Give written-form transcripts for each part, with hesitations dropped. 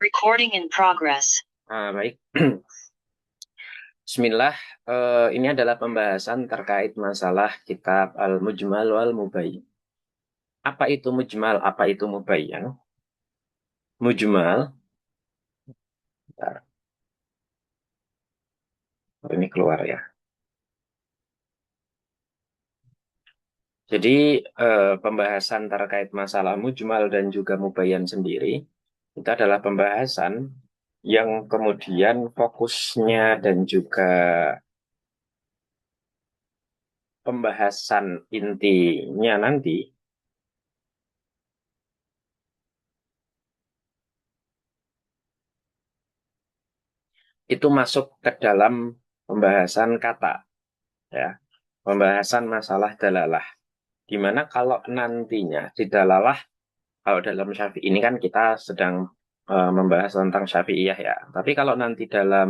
Recording in progress. Baik. Bismillah. Ini adalah pembahasan terkait masalah kitab Al-Mujmal wal Mubayyin. Apa itu mujmal? Apa itu mubayyan? Mujmal. Bentar, ini keluar ya. Jadi pembahasan terkait masalah mujmal dan juga mubayyan sendiri itu adalah pembahasan yang kemudian fokusnya dan juga pembahasan intinya nanti itu masuk ke dalam pembahasan kata, ya, pembahasan masalah dalalah. Dimana kalau nantinya di dalalah, kalau dalam Syafi'i ini kan kita sedang membahas tentang Syafi'iyah ya. Tapi kalau nanti dalam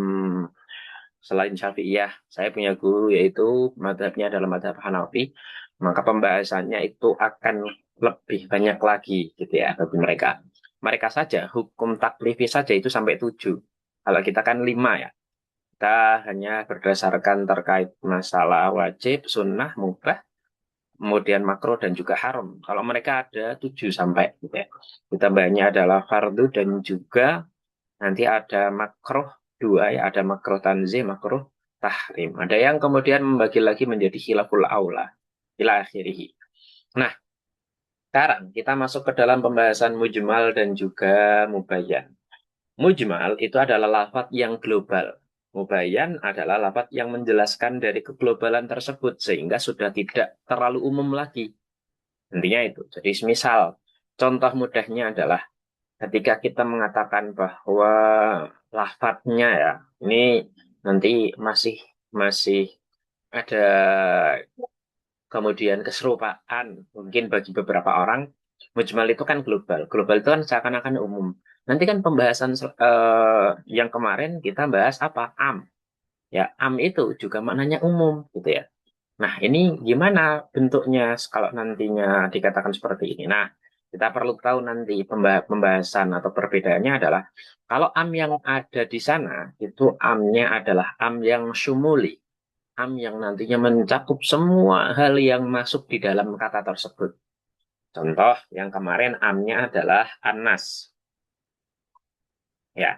selain Syafi'iyah, saya punya guru yaitu madhabnya adalah madhab Hanafi, maka pembahasannya itu akan lebih banyak lagi gitu ya bagi mereka. Mereka saja hukum taklifi saja itu sampai 7. Kalau kita kan 5 ya. Kita hanya berdasarkan terkait masalah wajib, sunnah, mubah, kemudian makruh dan juga haram. Kalau mereka ada 7 sampai gitu ya. Ditambahnya adalah fardu dan juga nanti ada makruh 2 ya, ada makruh tanzih, makruh tahrim. Ada yang kemudian membagi lagi menjadi khilaful aula ila akhirih. Nah, sekarang kita masuk ke dalam pembahasan mujmal dan juga mubayyan. Mujmal itu adalah lafaz yang global. Mubayyan adalah lafaz yang menjelaskan dari keglobalan tersebut sehingga sudah tidak terlalu umum lagi. Intinya itu. Jadi misal contoh mudahnya adalah ketika kita mengatakan bahwa lafadznya ya ini nanti masih masih ada kemudian keserupaan mungkin bagi beberapa orang. Mujmal itu kan global. Global itu kan seakan-akan umum. Nanti kan pembahasan yang kemarin kita bahas apa? Am. Ya, am itu juga maknanya umum gitu ya. Nah, ini gimana bentuknya kalau nantinya dikatakan seperti ini? Nah, kita perlu tahu nanti pembahasan atau perbedaannya adalah kalau am yang ada di sana itu amnya adalah am yang syumuli, am yang nantinya mencakup semua hal yang masuk di dalam kata tersebut. Contoh yang kemarin amnya adalah anas. Ya.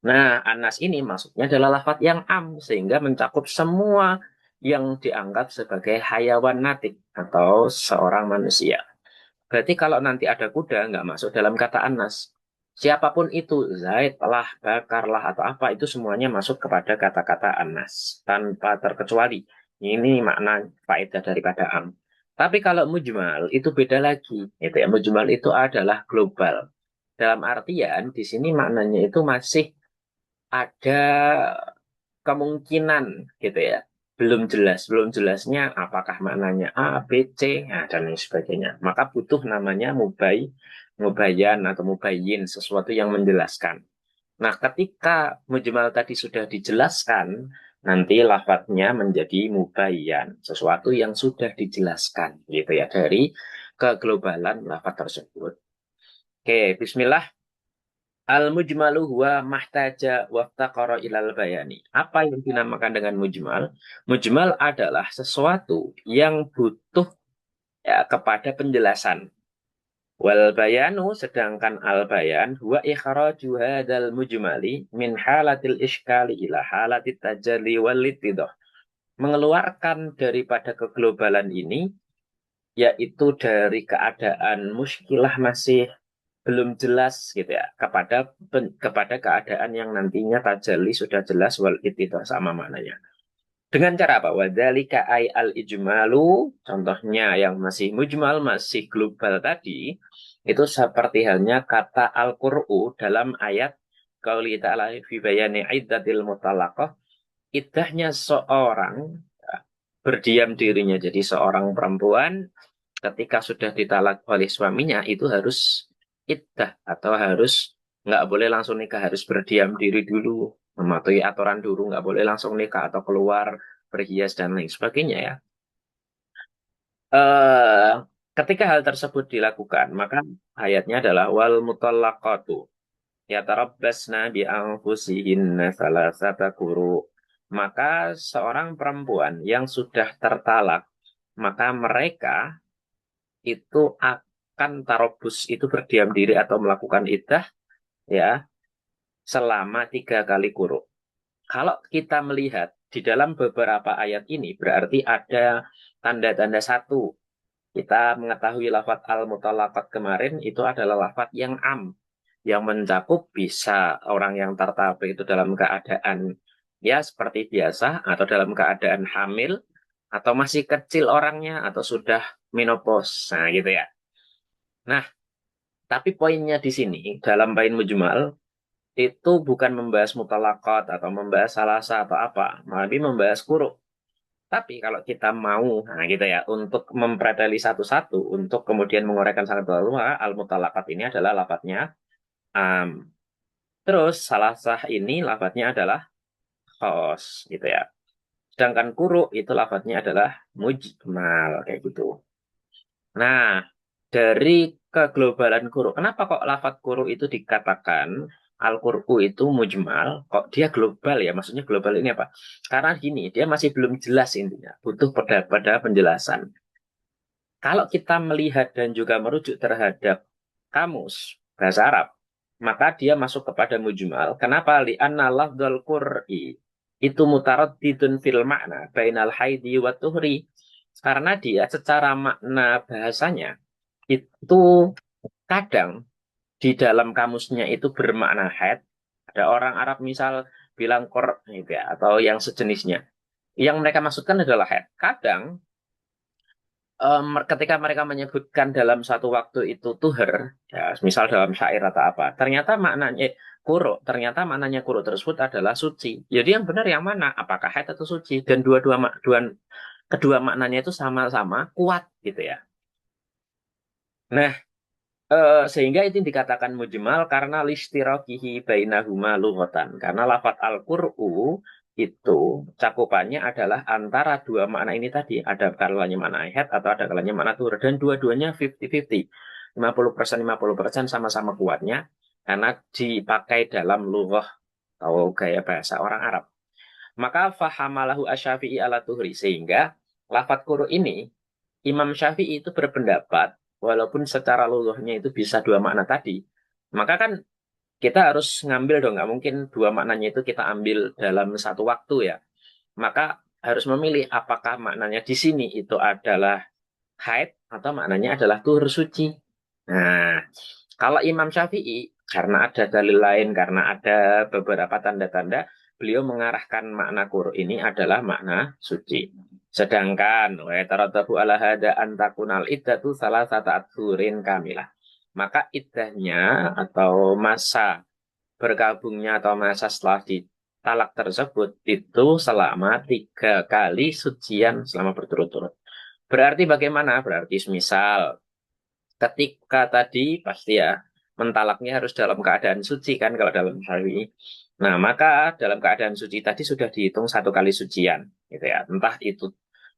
Nah, anas ini maksudnya adalah lafaz yang am sehingga mencakup semua yang dianggap sebagai hayawan natik atau seorang manusia. Berarti kalau nanti ada kuda nggak masuk dalam kata anas. Siapapun itu, Zaid lah, Bakar lah, atau apa, itu semuanya masuk kepada kata-kata anas. Tanpa terkecuali. Ini makna faedah daripada am. Tapi kalau mujmal, itu beda lagi. Itu ya, mujmal itu adalah global. Dalam artian, di sini maknanya itu masih ada kemungkinan gitu ya. Belum jelasnya apakah maknanya A, B, C, nah, dan lain sebagainya. Maka butuh namanya mubayyan atau mubayyin, sesuatu yang menjelaskan. Nah, ketika mujmal tadi sudah dijelaskan, nanti lafadznya menjadi mubayyan, sesuatu yang sudah dijelaskan gitu ya dari keglobalan lafadz tersebut. Oke, bismillah. Al-mujmalu huwa mahtaja waftaqara ilal bayani. Apa yang dinamakan dengan mujmal? Mujmal adalah sesuatu yang butuh ya, kepada penjelasan. Wal bayanu sedangkan al bayan huwa ikhraju hadzal mujmali min halatil iskali ila halatit tajalli wal ittidah. Mengeluarkan daripada keglobalan ini yaitu dari keadaan muskilah masih belum jelas gitu ya kepada keadaan yang nantinya tajalli sudah jelas wal itu sama maknanya. Dengan cara apa? Wadzalika ay al ijmalu, contohnya yang masih mujmal masih global tadi itu seperti halnya kata al-qur'u dalam ayat qauli ta'ala fi bayani iddatil mutallaqah, iddahnya seorang ya, berdiam dirinya jadi seorang perempuan ketika sudah ditalak oleh suaminya itu harus iddah atau harus nggak boleh langsung nikah, harus berdiam diri dulu, mematuhi aturan dulu, nggak boleh langsung nikah atau keluar berhias dan lain sebagainya ya. eh Ketika hal tersebut dilakukan maka ayatnya adalah wal mutallaqatu. ya tarabbasna bi anfusihinna salasata quru. Maka seorang perempuan yang sudah tertalak, maka mereka itu akan tarobus itu berdiam diri atau melakukan iddah ya selama 3 kali quru. Kalau kita melihat di dalam beberapa ayat ini berarti ada tanda-tanda satu. Kita mengetahui lafadz al-mutalaqat kemarin itu adalah lafadz yang yang mencakup bisa orang yang tertabrak itu dalam keadaan ya seperti biasa atau dalam keadaan hamil atau masih kecil orangnya atau sudah menopause. Nah, gitu ya. Nah, tapi poinnya di sini dalam bain mujmal itu bukan membahas mutalakot atau membahas salasa atau apa, tapi membahas kuruk. Tapi kalau kita mau, nah gitu ya, untuk mempreteli satu-satu, untuk kemudian menguraikan sangat terlalu, maka al-mutalakat ini adalah lafadznya am. Terus salasah ini lafadznya adalah khos, gitu ya. Sedangkan kuruk itu lafadznya adalah mujmal, kayak gitu. Nah, dari keglobalan kuruk, kenapa kok lafadz kuruk itu dikatakan al-Qur'u itu mujmal, kok dia global ya? Maksudnya global ini apa? Karena gini, dia masih belum jelas intinya, butuh pada penjelasan. Kalau kita melihat dan juga merujuk terhadap kamus bahasa Arab, maka dia masuk kepada mujmal. Kenapa? Li'anna lafdzul qur'i itu mutaraddidun fil makna bainal haidi wa tuhri. Karena dia secara makna bahasanya itu kadang di dalam kamusnya itu bermakna haid. Ada orang Arab misal bilang qur gitu ya, atau yang sejenisnya. Yang mereka maksudkan adalah haid. Kadang ketika mereka menyebutkan dalam satu waktu itu tuher, ya, misal dalam syair atau apa, ternyata maknanya ternyata maknanya kuro tersebut adalah suci. Jadi yang benar yang mana? Apakah haid atau suci? Dan kedua maknanya itu sama-sama kuat gitu ya. Nah, sehingga itu dikatakan mujmal karena listirakihi bainahuma lughatan. Karena lafat al-Qur'u itu cakupannya adalah antara dua makna ini tadi. Ada kalanya makna ayat atau ada kalanya makna tur. Dan dua-duanya 50-50. 50%, 50% sama-sama kuatnya. Karena dipakai dalam lughah atau gaya bahasa orang Arab. Maka fahamalahu asyafi'i ala tuhri. Sehingga lafat Qur'u ini Imam Syafi'i itu berpendapat, walaupun secara lughahnya itu bisa dua makna tadi, maka kan kita harus ngambil dong, nggak mungkin dua maknanya itu kita ambil dalam satu waktu ya. Maka harus memilih apakah maknanya di sini itu adalah haid atau maknanya adalah tuhur suci. Nah, kalau Imam Syafi'i, karena ada dalil lain, karena ada beberapa tanda-tanda, beliau mengarahkan makna kur ini adalah makna suci. Sedangkan, wa taratabu ala hada antakunal iddatu salah satu adhurin kamilah. Maka iddahnya atau masa bergabungnya atau masa setelah ditalak tersebut itu selama 3 kali sucian selama berturut-turut. Berarti bagaimana? Berarti misal ketika tadi pasti ya mentalaknya harus dalam keadaan suci kan kalau dalam syar'i. Nah, maka dalam keadaan suci tadi sudah dihitung 1 kali sucian gitu ya. Entah itu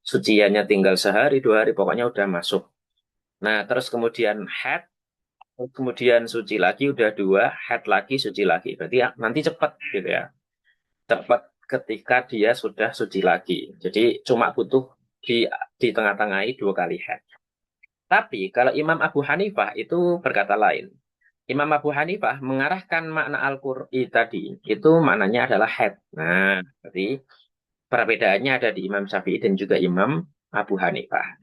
suciannya tinggal sehari, 2 hari, pokoknya udah masuk. Nah, terus kemudian head, kemudian suci lagi udah 2, head lagi, suci lagi. Berarti ya, nanti cepat gitu ya. Cepat ketika dia sudah suci lagi. Jadi cuma butuh di tengah-tengahi 2 kali head. Tapi kalau Imam Abu Hanifah itu berkata lain. Imam Abu Hanifah mengarahkan makna Al-Qur'i tadi, itu maknanya adalah head. Nah, berarti perbedaannya ada di Imam Syafi'i dan juga Imam Abu Hanifah.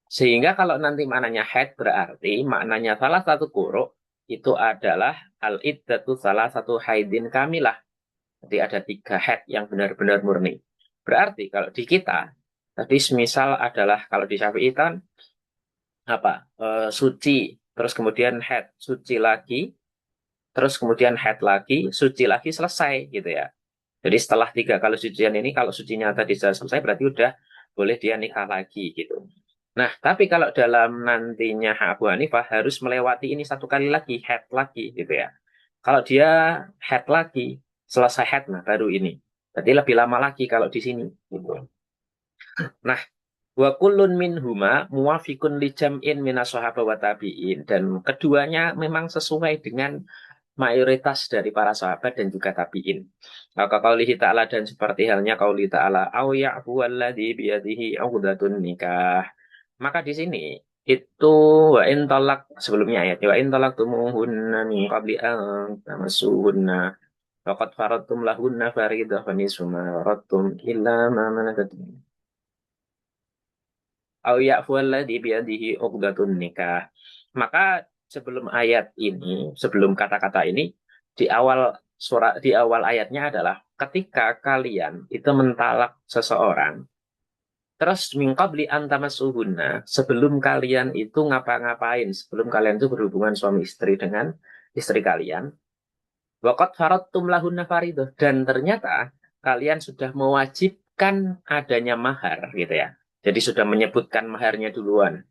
Sehingga kalau nanti maknanya head berarti maknanya salah satu quru itu adalah al-iddatu salah satu haidin kamilah. Jadi ada 3 head yang benar-benar murni. Berarti kalau di kita, tadi semisal adalah kalau di Syafi'i kan apa suci terus kemudian head suci lagi terus kemudian head lagi suci lagi selesai gitu ya. Jadi setelah 3 kali sucian ini kalau sucinya tadi sudah selesai berarti udah boleh dia nikah lagi gitu. Nah tapi kalau dalam nantinya Abu Hanifah harus melewati ini 1 kali lagi head lagi gitu ya. Kalau dia head lagi selesai head nah baru ini berarti lebih lama lagi kalau di sini gitu. Nah, wa kullun minhuma muwafiqun li jam'in minas sahabah wa tabi'in dan keduanya memang sesuai dengan mayoritas dari para sahabat dan juga tabi'in. Maka qaulihi ta'ala dan seperti halnya qauli ta'ala au ya'fu alladzi biyadihi 'uqdatun nikah. Maka di sini itu wa in talak sebelumnya ayat wa in talak tumuhunna min qabli an tamassuhunna faqad faradtum lahunna fariidah fa nisfu ma faradtum illa ma malakat au ya'fu alladzi biyadihi 'uqdatun nikah. Maka sebelum ayat ini, sebelum kata-kata ini di awal surat di awal ayatnya adalah ketika kalian itu mentalak seseorang. Terus min qabli an tamassuhunna, sebelum kalian itu ngapa-ngapain, sebelum kalian itu berhubungan suami istri dengan istri kalian, waqad faradtum lahunna faridah dan ternyata kalian sudah mewajibkan adanya mahar gitu ya. Jadi sudah menyebutkan maharnya duluan.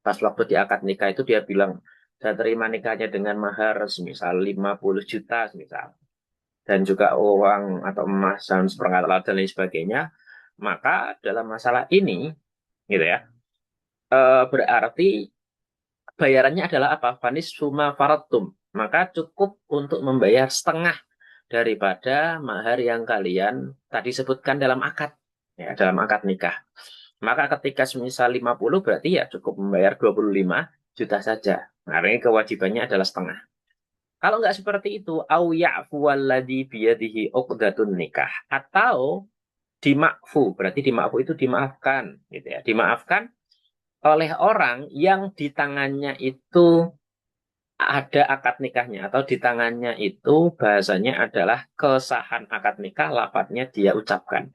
Pas waktu di akad nikah itu dia bilang, saya terima nikahnya dengan mahar semisal 50 juta semisal. Dan juga uang atau emas dan seperangkat alat dan lain sebagainya. Maka dalam masalah ini gitu ya, berarti bayarannya adalah apa? Fanis suma faratum. Maka cukup untuk membayar setengah daripada mahar yang kalian tadi sebutkan dalam akad. Ya, dalam akad nikah. Maka ketika semisal 50 berarti ya cukup membayar 25 juta saja. Nah, ini kewajibannya adalah setengah. Kalau nggak seperti itu, au ya'fu walladzi biyadihi uqdatun nikah atau dimakfu, berarti dimakfu itu dimaafkan gitu ya. Dimaafkan oleh orang yang di tangannya itu ada akad nikahnya atau di tangannya itu bahasanya adalah kesahan akad nikah, lafadznya dia ucapkan.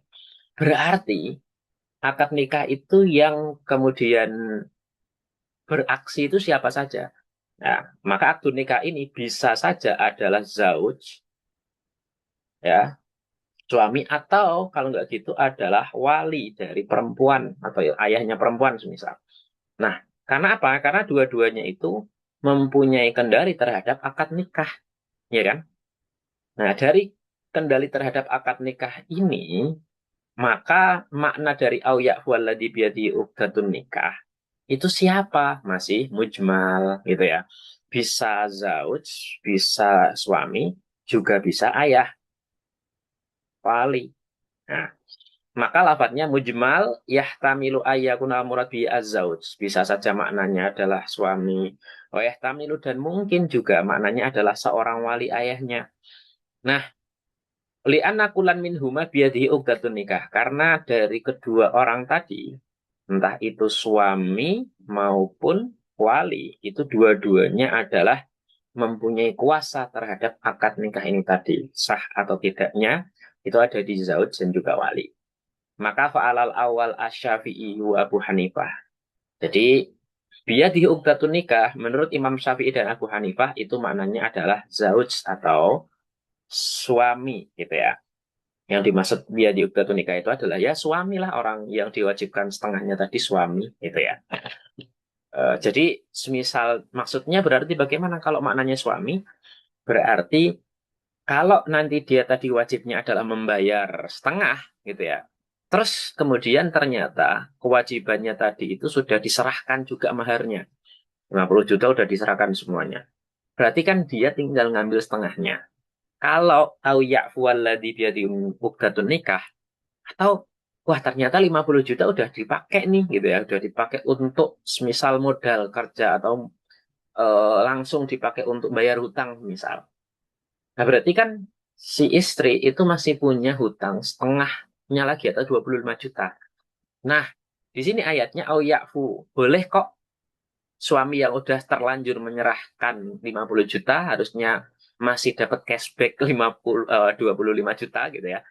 Berarti akad nikah itu yang kemudian beraksi itu siapa saja. Nah, maka akad nikah ini bisa saja adalah zauj, ya, suami atau kalau nggak gitu adalah wali dari perempuan atau ayahnya perempuan semisal. Nah, karena apa? Karena dua-duanya itu mempunyai kendali terhadap akad nikah, ya kan? Nah, dari kendali terhadap akad nikah ini, maka makna dari auya walladzi biyadi uqdatun nikah itu siapa? Masih mujmal gitu ya. Bisa zauj, bisa suami, juga bisa ayah, wali. Nah, maka lafadznya mujmal yahtamilu ayyakuna murad bi azzauj. Bisa saja maknanya adalah suami. Oh yahtamilu dan mungkin juga maknanya adalah seorang wali ayahnya. Nah, li'anna kulan min huma biyadihi uqdatun nikah. Karena dari kedua orang tadi, entah itu suami maupun wali, itu dua-duanya adalah mempunyai kuasa terhadap akad nikah ini tadi. Sah atau tidaknya, itu ada di zauj dan juga wali. Maka fa'alal awal asyafi'i wa Abu Hanifah. Jadi, biyadihi uqdatun nikah, menurut Imam Syafi'i dan Abu Hanifah, itu maknanya adalah zauj atau suami gitu ya. Yang dimaksud dia di ukdatun nikah itu adalah ya suami lah orang yang diwajibkan setengahnya tadi suami gitu ya. Jadi semisal maksudnya berarti bagaimana kalau maknanya suami? Berarti kalau nanti dia tadi wajibnya adalah membayar setengah gitu ya. Terus kemudian ternyata kewajibannya tadi itu sudah diserahkan juga maharnya. 50 juta udah diserahkan semuanya. Berarti kan dia tinggal ngambil setengahnya. Kalau au ya'fu alladzi biyadi uqdatun nikah atau wah ternyata 50 juta udah dipakai nih gitu ya, udah dipakai untuk semisal modal kerja atau langsung dipakai untuk bayar hutang misal. Nah berarti kan si istri itu masih punya hutang setengahnya lagi atau 25 juta. Nah di sini ayatnya au ya'fu, boleh kok suami yang udah terlanjur menyerahkan 50 juta harusnya masih dapat cashback 25 juta gitu ya.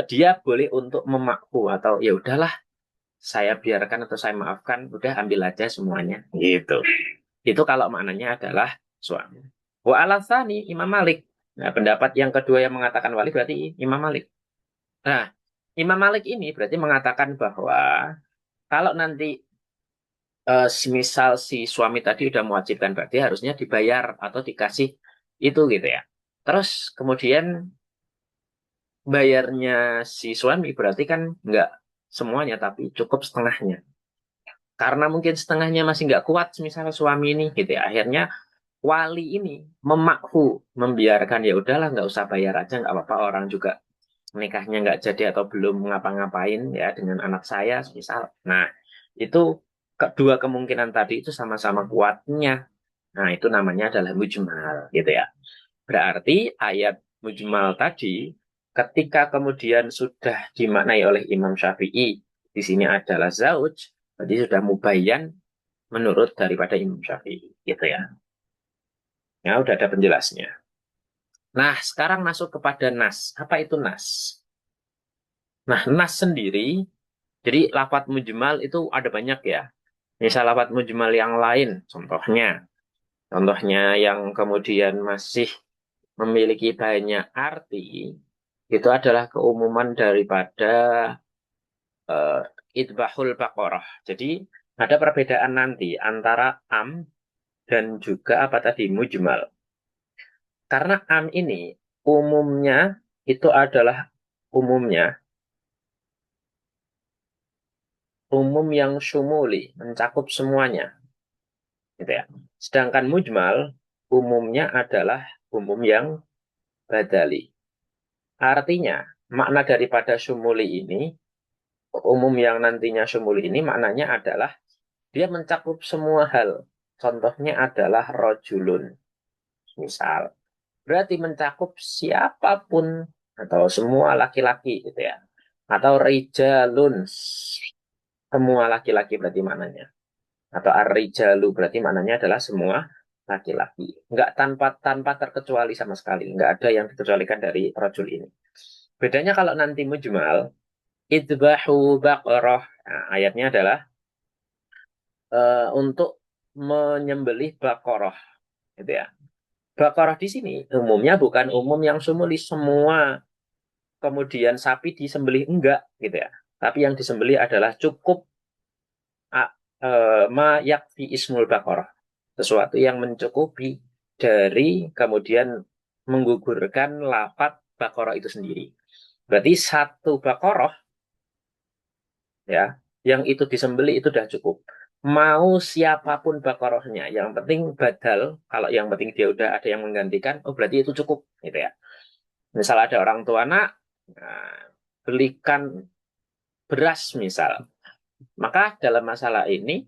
Dia boleh untuk memakfu atau ya udahlah saya biarkan atau saya maafkan, udah ambil aja semuanya gitu. Itu kalau maknanya adalah suami. Wa alasani Imam Malik. Nah, pendapat yang kedua yang mengatakan wali berarti Imam Malik. Nah, Imam Malik ini berarti mengatakan bahwa kalau nanti semisal si suami tadi udah mewajibkan berarti harusnya dibayar atau dikasih itu gitu ya. Terus kemudian bayarnya si suami berarti kan nggak semuanya tapi cukup setengahnya. Karena mungkin setengahnya masih nggak kuat misalnya suami ini gitu ya. Akhirnya wali ini memakfu, membiarkan ya udahlah nggak usah bayar aja nggak apa-apa, orang juga nikahnya nggak jadi atau belum ngapa-ngapain ya dengan anak saya misal. Nah itu kedua kemungkinan tadi itu sama-sama kuatnya. Nah itu namanya adalah mujmal gitu ya. Berarti ayat mujmal tadi ketika kemudian sudah dimaknai oleh Imam Syafi'i di sini adalah zauj, berarti sudah mubayyan menurut daripada Imam Syafi'i gitu ya. Ya udah ada penjelasnya. Nah, sekarang masuk kepada nas. Apa itu nas? Nah, nas sendiri, jadi lafadz mujmal itu ada banyak ya. Misal lafadz mujmal yang lain, contohnya yang kemudian masih memiliki banyak arti, itu adalah keumuman daripada uh, idbahul baqarah. Jadi ada perbedaan nanti antara am dan juga apa tadi mujmal. Karena am ini umumnya itu adalah umumnya umum yang syumuli, mencakup semuanya, gitu ya. Sedangkan mujmal umumnya adalah umum yang badali. Artinya, makna daripada syumuli ini, umum yang nantinya syumuli ini maknanya adalah dia mencakup semua hal. Contohnya adalah rojulun, misal. Berarti mencakup siapapun atau semua laki-laki gitu ya. Atau rijalun, semua laki-laki berarti maknanya. Atau ar-rijalu berarti maknanya adalah semua laki-laki. Enggak tanpa tanpa terkecuali sama sekali. Enggak ada yang dikecualikan dari rajul ini. Bedanya kalau nanti mujmal, idbahu baqarah. Nah, ayatnya adalah untuk menyembelih baqarah, gitu ya. Baqarah di sini umumnya bukan umum yang sumuli semua kemudian sapi disembelih enggak, gitu ya. Tapi yang disembelih adalah cukup ma yakfi ismul baqarah. Sesuatu yang mencukupi dari kemudian menggugurkan lafat baqarah itu sendiri. Berarti satu baqarah ya, yang itu disembelih itu sudah cukup. Mau siapapun baqarahnya, yang penting badal, kalau yang penting dia udah ada yang menggantikan, oh berarti itu cukup gitu ya. Misal ada orang tua nak, nah, belikan beras misal. Maka dalam masalah ini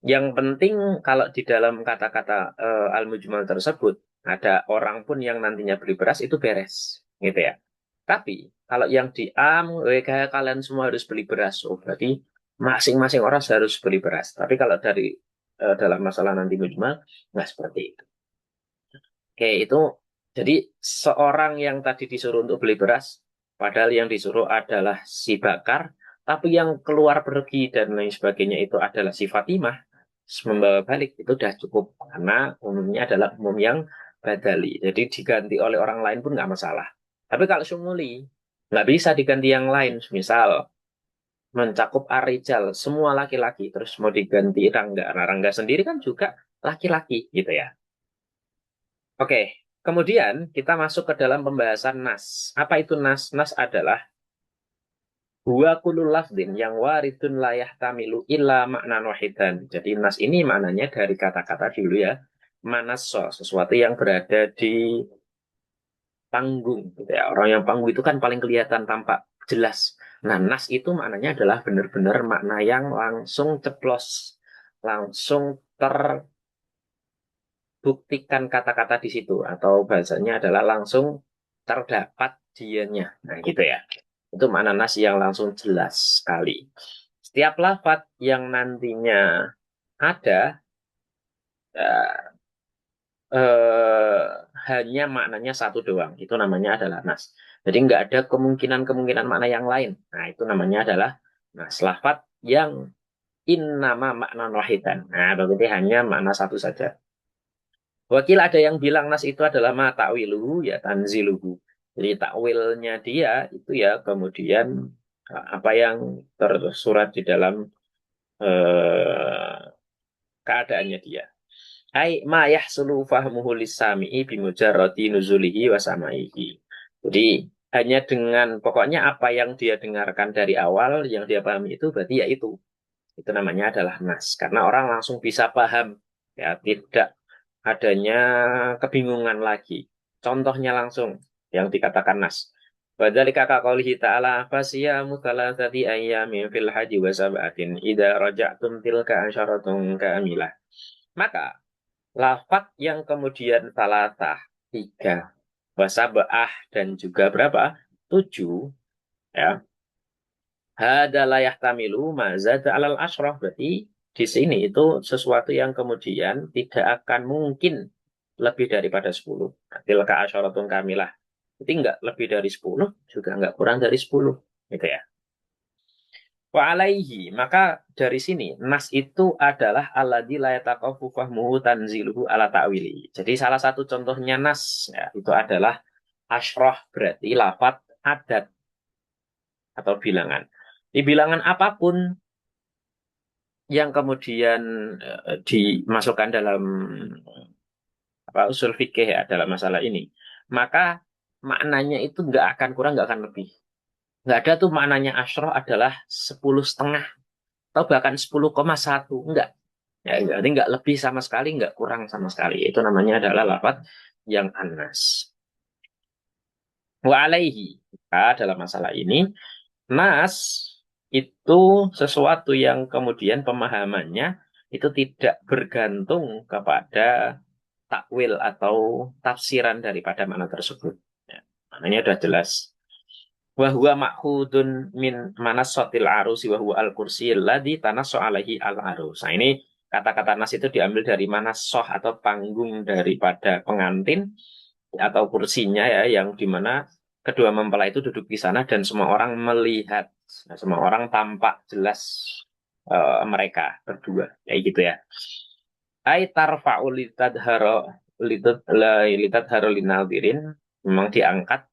yang penting kalau di dalam kata-kata al-mujmal tersebut ada orang pun yang nantinya beli beras itu beres, gitu ya. Tapi kalau yang di am, kayak kalian semua harus beli beras, oh berarti masing-masing orang harus beli beras. Tapi kalau dari dalam masalah nanti mujmal nggak seperti itu. Oke, itu jadi seorang yang tadi disuruh untuk beli beras, padahal yang disuruh adalah si Bakar, tapi yang keluar pergi dan lain sebagainya itu adalah si Fatimah, membawa balik itu sudah cukup karena umumnya adalah umum yang badali. Jadi diganti oleh orang lain pun nggak masalah. Tapi kalau sumuli nggak bisa diganti yang lain. Misal mencakup arijal semua laki-laki terus mau diganti Rangga. Nah, Rangga sendiri kan juga laki-laki gitu ya. Oke, kemudian kita masuk ke dalam pembahasan nas. Apa itu nas? Nas adalah huwa kullu lafdin yang waridun layah tamilu illa makna wahidan. Jadi nas ini maknanya dari kata-kata dulu ya. Manasso, sesuatu yang berada di panggung gitu ya. Orang yang panggung itu kan paling kelihatan tampak jelas. Nah, nas itu maknanya adalah benar-benar makna yang langsung ceplos, langsung terbuktikan kata-kata di situ atau bahasanya adalah langsung terdapat dianya. Nah, gitu ya. Itu makna nas yang langsung jelas sekali. Setiap lafat yang nantinya ada eh, eh, hanya maknanya satu doang. Itu namanya adalah nas. Jadi nggak ada kemungkinan-kemungkinan makna yang lain. Nah, itu namanya adalah nas. Lafat yang in nama makna wahidan. Nah, berarti hanya makna satu saja. Wakil ada yang bilang nas itu adalah ma ta'wiluhu ya tanziluhu. Jadi takwilnya dia itu ya kemudian apa yang tersurat di dalam eh, keadaannya dia. Ai ma yahsulu fahmuhu lisami'i bimujarrati nuzulihi wa samaihi. Jadi hanya dengan pokoknya apa yang dia dengarkan dari awal yang dia pahami itu berarti ya itu. Itu namanya adalah nas karena orang langsung bisa paham ya tidak adanya kebingungan lagi. Contohnya langsung yang dikatakan nas. Wadzalika kaqaulihi ta'ala fasiyamu thalathati ayyamin fil haji wa sab'atin idza raja'tum tilka asyaratun kamilah. Maka lafaz yang kemudian salatah tiga, wasabah dan juga berapa? Tujuh, ya. Hada la yahtamilu ma zada alal asyraf. Berarti di sini itu sesuatu yang kemudian tidak akan mungkin lebih daripada 10. Tilka asyaratun kamilah. Jadi enggak lebih dari 10, juga enggak kurang dari 10. Gitu ya. Wa alaihi, maka dari sini nas itu adalah alladzi la yataqaffu fahmuhu tanziluhu ala ta'wili. Jadi salah satu contohnya nas ya, itu adalah asyrah, berarti lafat adat atau bilangan. Di bilangan apapun yang kemudian dimasukkan dalam usul fikih ya dalam masalah ini, maka maknanya itu nggak akan kurang, nggak akan lebih. Nggak ada tuh maknanya asyrah adalah 10,5 atau bahkan 10,1, enggak. Ya, berarti nggak lebih sama sekali, nggak kurang sama sekali. Itu namanya adalah lafaz yang anas. Wa alaihi. Maka dalam masalah ini, nas itu sesuatu yang kemudian pemahamannya itu tidak bergantung kepada takwil atau tafsiran daripada makna tersebut. Ya, maknanya sudah jelas. Wahwa ma'hudun min manassotil arusi wahwa al-kursi ladhi tanasso alaihi al-arus. Nah ini kata-kata nas itu diambil dari manassoh atau panggung daripada pengantin atau kursinya ya, yang dimana kedua mempelai itu duduk di sana dan semua orang melihat. Nah, semua orang tampak jelas mereka berdua. Kayak gitu ya. Ai tarfa'u litadharo linaldirin, memang diangkat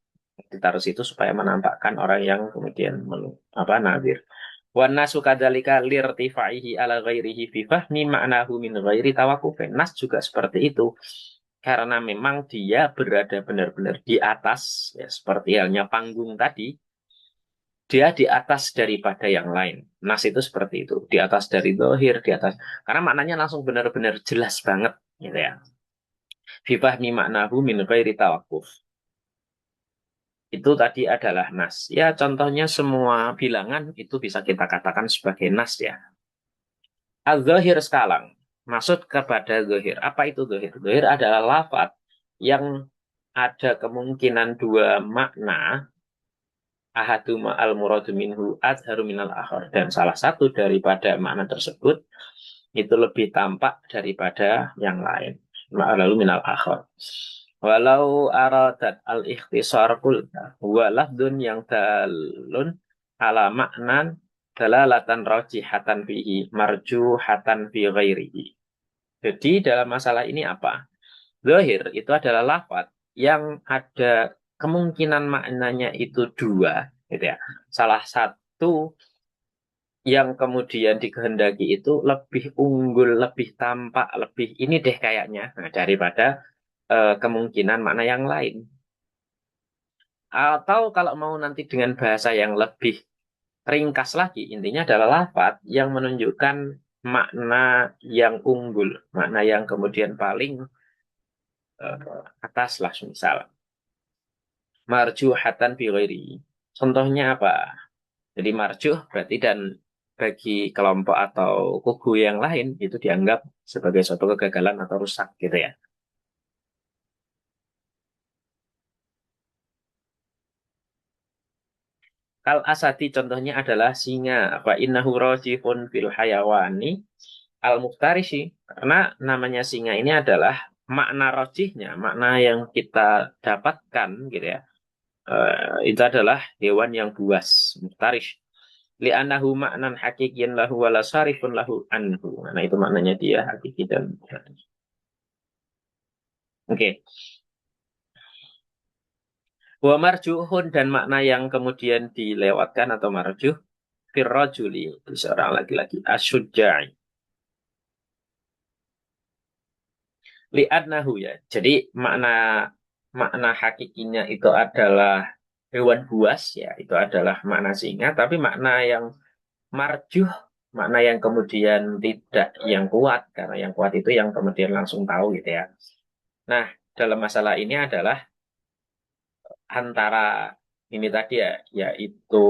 ditaruh situ supaya menampakkan orang yang kemudian nadir. Wan nasu kadzalika lirtifaihi ala ghairihi fi fahmi ma'nahu min ghairi tawaqqufin. Nas juga seperti itu. Karena memang dia berada benar-benar di atas, ya, seperti halnya panggung tadi, dia di atas daripada yang lain. Nas itu seperti itu, di atas dari dohir, di atas. Karena maknanya langsung benar-benar jelas banget, gitu ya. Fi fahmi ma'nahu min ghairi tawaqquf. Itu tadi adalah nas. Ya, contohnya semua bilangan itu bisa kita katakan sebagai nas ya. Al-Zahir sekarang. Maksud kepada Zahir. Apa itu Zahir? Zahir adalah lafaz yang ada kemungkinan dua makna. Ahaduma al-muradu minhu adharu minal akhar. Dan salah satu daripada makna tersebut itu lebih tampak daripada yang lain. Lalu minal akhar. Walau aradat al-ikhtisar kulta huwa lafdun yang dalun ala maknan dalalatan rajihatan fihi marjuhatan fi ghairihi. Jadi dalam masalah ini apa? Zahir itu adalah lafaz yang ada kemungkinan maknanya itu dua, gitu ya. Salah satu yang kemudian dikehendaki itu lebih unggul, lebih tampak, lebih ini deh kayaknya, nah, daripada kemungkinan makna yang lain. Atau kalau mau nanti dengan bahasa yang lebih ringkas lagi, intinya adalah lafaz yang menunjukkan makna yang unggul, makna yang kemudian paling atas lah, misal. Marjuhatan fi ghairi. Contohnya apa? Jadi marjuh berarti dan bagi kelompok atau kubu yang lain itu dianggap sebagai suatu kegagalan atau rusak gitu ya. Kal asadi contohnya adalah singa. Fa innahu rajifun fil hayawani al muftarisi. Karena namanya singa ini adalah makna rojihnya, makna yang kita dapatkan gitu ya. Itu adalah hewan yang buas, muftarish. Li'annahu maknan hakikian lahu wala sarifun lahu anhu. Nah itu maknanya dia hakiki dan oke. Wa marjuhun dan makna yang kemudian dilewatkan atau marjuh firrajuli seorang laki-laki asyujai. Li'annahu ya. Jadi makna makna hakikinya itu adalah hewan buas ya, itu adalah makna singa, tapi makna yang marjuh makna yang kemudian tidak yang kuat, karena yang kuat itu yang kemudian langsung tahu gitu ya. Nah, dalam masalah ini adalah antara ini tadi ya, yaitu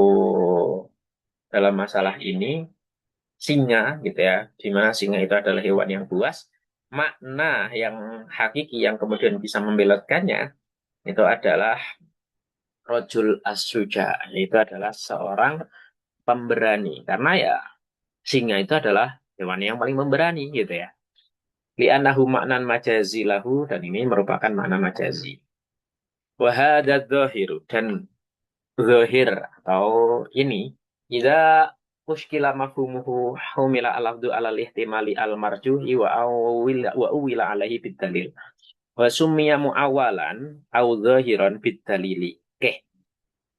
dalam masalah ini singa gitu ya, di mana singa itu adalah hewan yang buas, makna yang hakiki yang kemudian bisa membelotkannya itu adalah rojul as-suja, yaitu adalah seorang pemberani. Karena ya singa itu adalah hewan yang paling memberani gitu ya. Li'annahu maknan majazi lahu, dan ini merupakan makna majazi. Wahadad dhahiru, dan zahir atau ini jika muskila mafhumuhu humila al-lafdu alal ihtimali al-marjuhi wa uwila alaihi bidalil wa summiya mu'awalan au zahiran bidalili. Oke,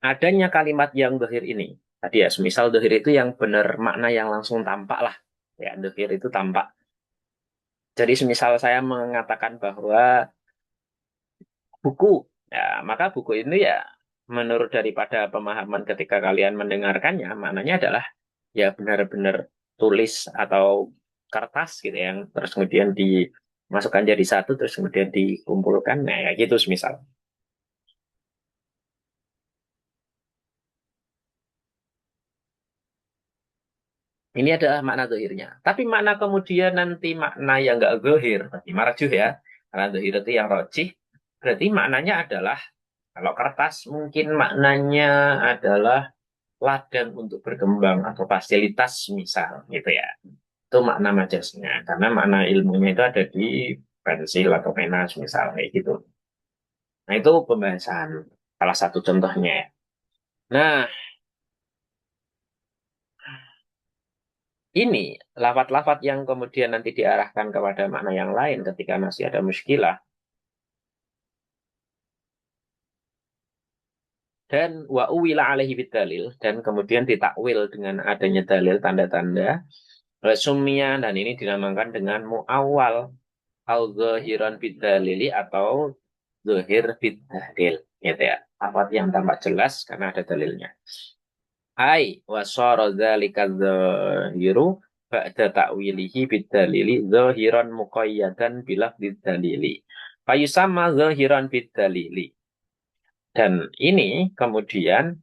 adanya kalimat yang zahir ini tadi ya, semisal zahir itu yang benar makna yang langsung tampak lah ya, zahir itu tampak. Jadi semisal saya mengatakan bahwa buku, ya maka buku ini ya menurut daripada pemahaman ketika kalian mendengarkannya, maknanya adalah ya benar-benar tulis atau kertas gitu yang terus kemudian dimasukkan jadi satu terus kemudian dikumpulkan, nah ya gitu semisal. Ini adalah makna zahirnya. Tapi makna kemudian nanti makna yang enggak zahir, berarti marjuh ya. Karena zahir itu yang rojih, berarti maknanya adalah kalau kertas mungkin maknanya adalah ladang untuk berkembang atau fasilitas misal gitu ya. Itu makna majasnya. Karena makna ilmunya itu ada di pensil atau pena misal kayak gitu. Nah itu pembahasan salah satu contohnya ya. Nah ini lafat-lafat yang kemudian nanti diarahkan kepada makna yang lain ketika masih ada muskilah. Dan wa uwila alaihi bidalil, dan kemudian ditakwil dengan adanya dalil tanda-tanda. Sumia, dan ini dinamakan dengan muawal au zahiran bidalili atau zahir bidalil gitu ya. Apa yang tampak jelas karena ada dalilnya. Ai wasara dzalika zahiru ba'da ta'wilihi bidalili zahiran muqayyadan bila bidalili. Fayusamma zahiran bidalili. Dan ini kemudian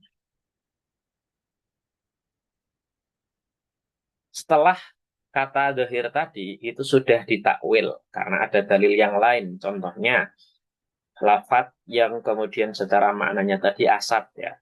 setelah kata zahir tadi itu sudah ditakwil karena ada dalil yang lain. Contohnya lafat yang kemudian secara maknanya tadi asad ya.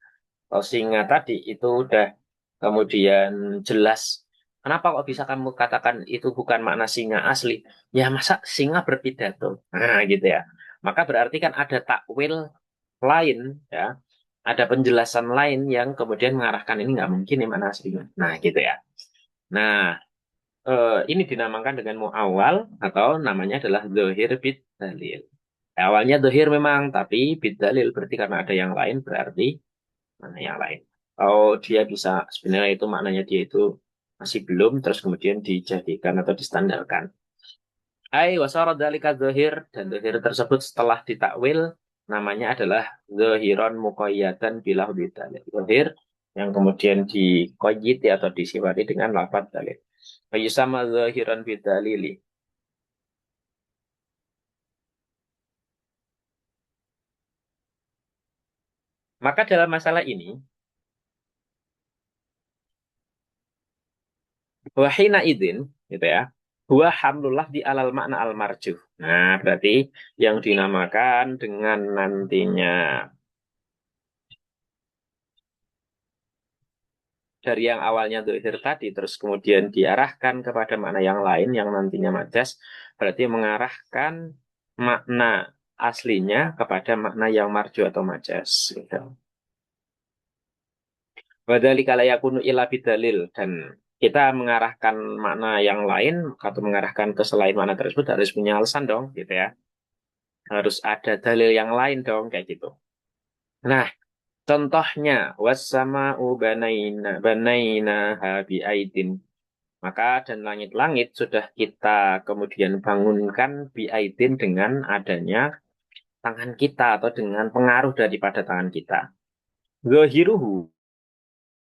Kalau singa tadi itu udah kemudian jelas. Kenapa kok bisa kamu katakan itu bukan makna singa asli? Ya masa singa berpidato? Nah gitu ya. Maka berarti kan ada takwil lain ya. Ada penjelasan lain yang kemudian mengarahkan ini nggak mungkin ini mana aslinya. Nah gitu ya. Nah ini dinamakan dengan mu'awal atau namanya adalah zohir bid dalil. Awalnya dohir memang, tapi bid dalil berarti karena ada yang lain berarti mana yang lain. Oh dia bisa sebenarnya itu maknanya dia itu masih belum terus kemudian dijadikan atau distandarkan. Ai wasara dzalika dzahir, dan dzahir tersebut setelah ditakwil namanya adalah zahiron muqayyadan bilah bidalil. Dzahir yang kemudian dikoyiti atau disifati dengan lafaz dalil. Fayusama zahiran bidalili. Maka dalam masalah ini, wahina idin, gitu ya, huwa hamlullah di alal makna al marjuh. Nah, berarti yang dinamakan dengan nantinya dari yang awalnya dohir tadi, terus kemudian diarahkan kepada makna yang lain yang nantinya majas, berarti mengarahkan makna aslinya kepada makna yang marju atau majas. Gitu. Wadali kala yakunu ila bidalil, dan kita mengarahkan makna yang lain atau mengarahkan ke selain makna tersebut harus punya alasan dong, gitu ya. Harus ada dalil yang lain dong, kayak gitu. Nah, contohnya wasama banaina habi aidin. Maka dan langit-langit sudah kita kemudian bangunkan biaidin dengan adanya tangan kita atau dengan pengaruh daripada tangan kita. Zahiruhu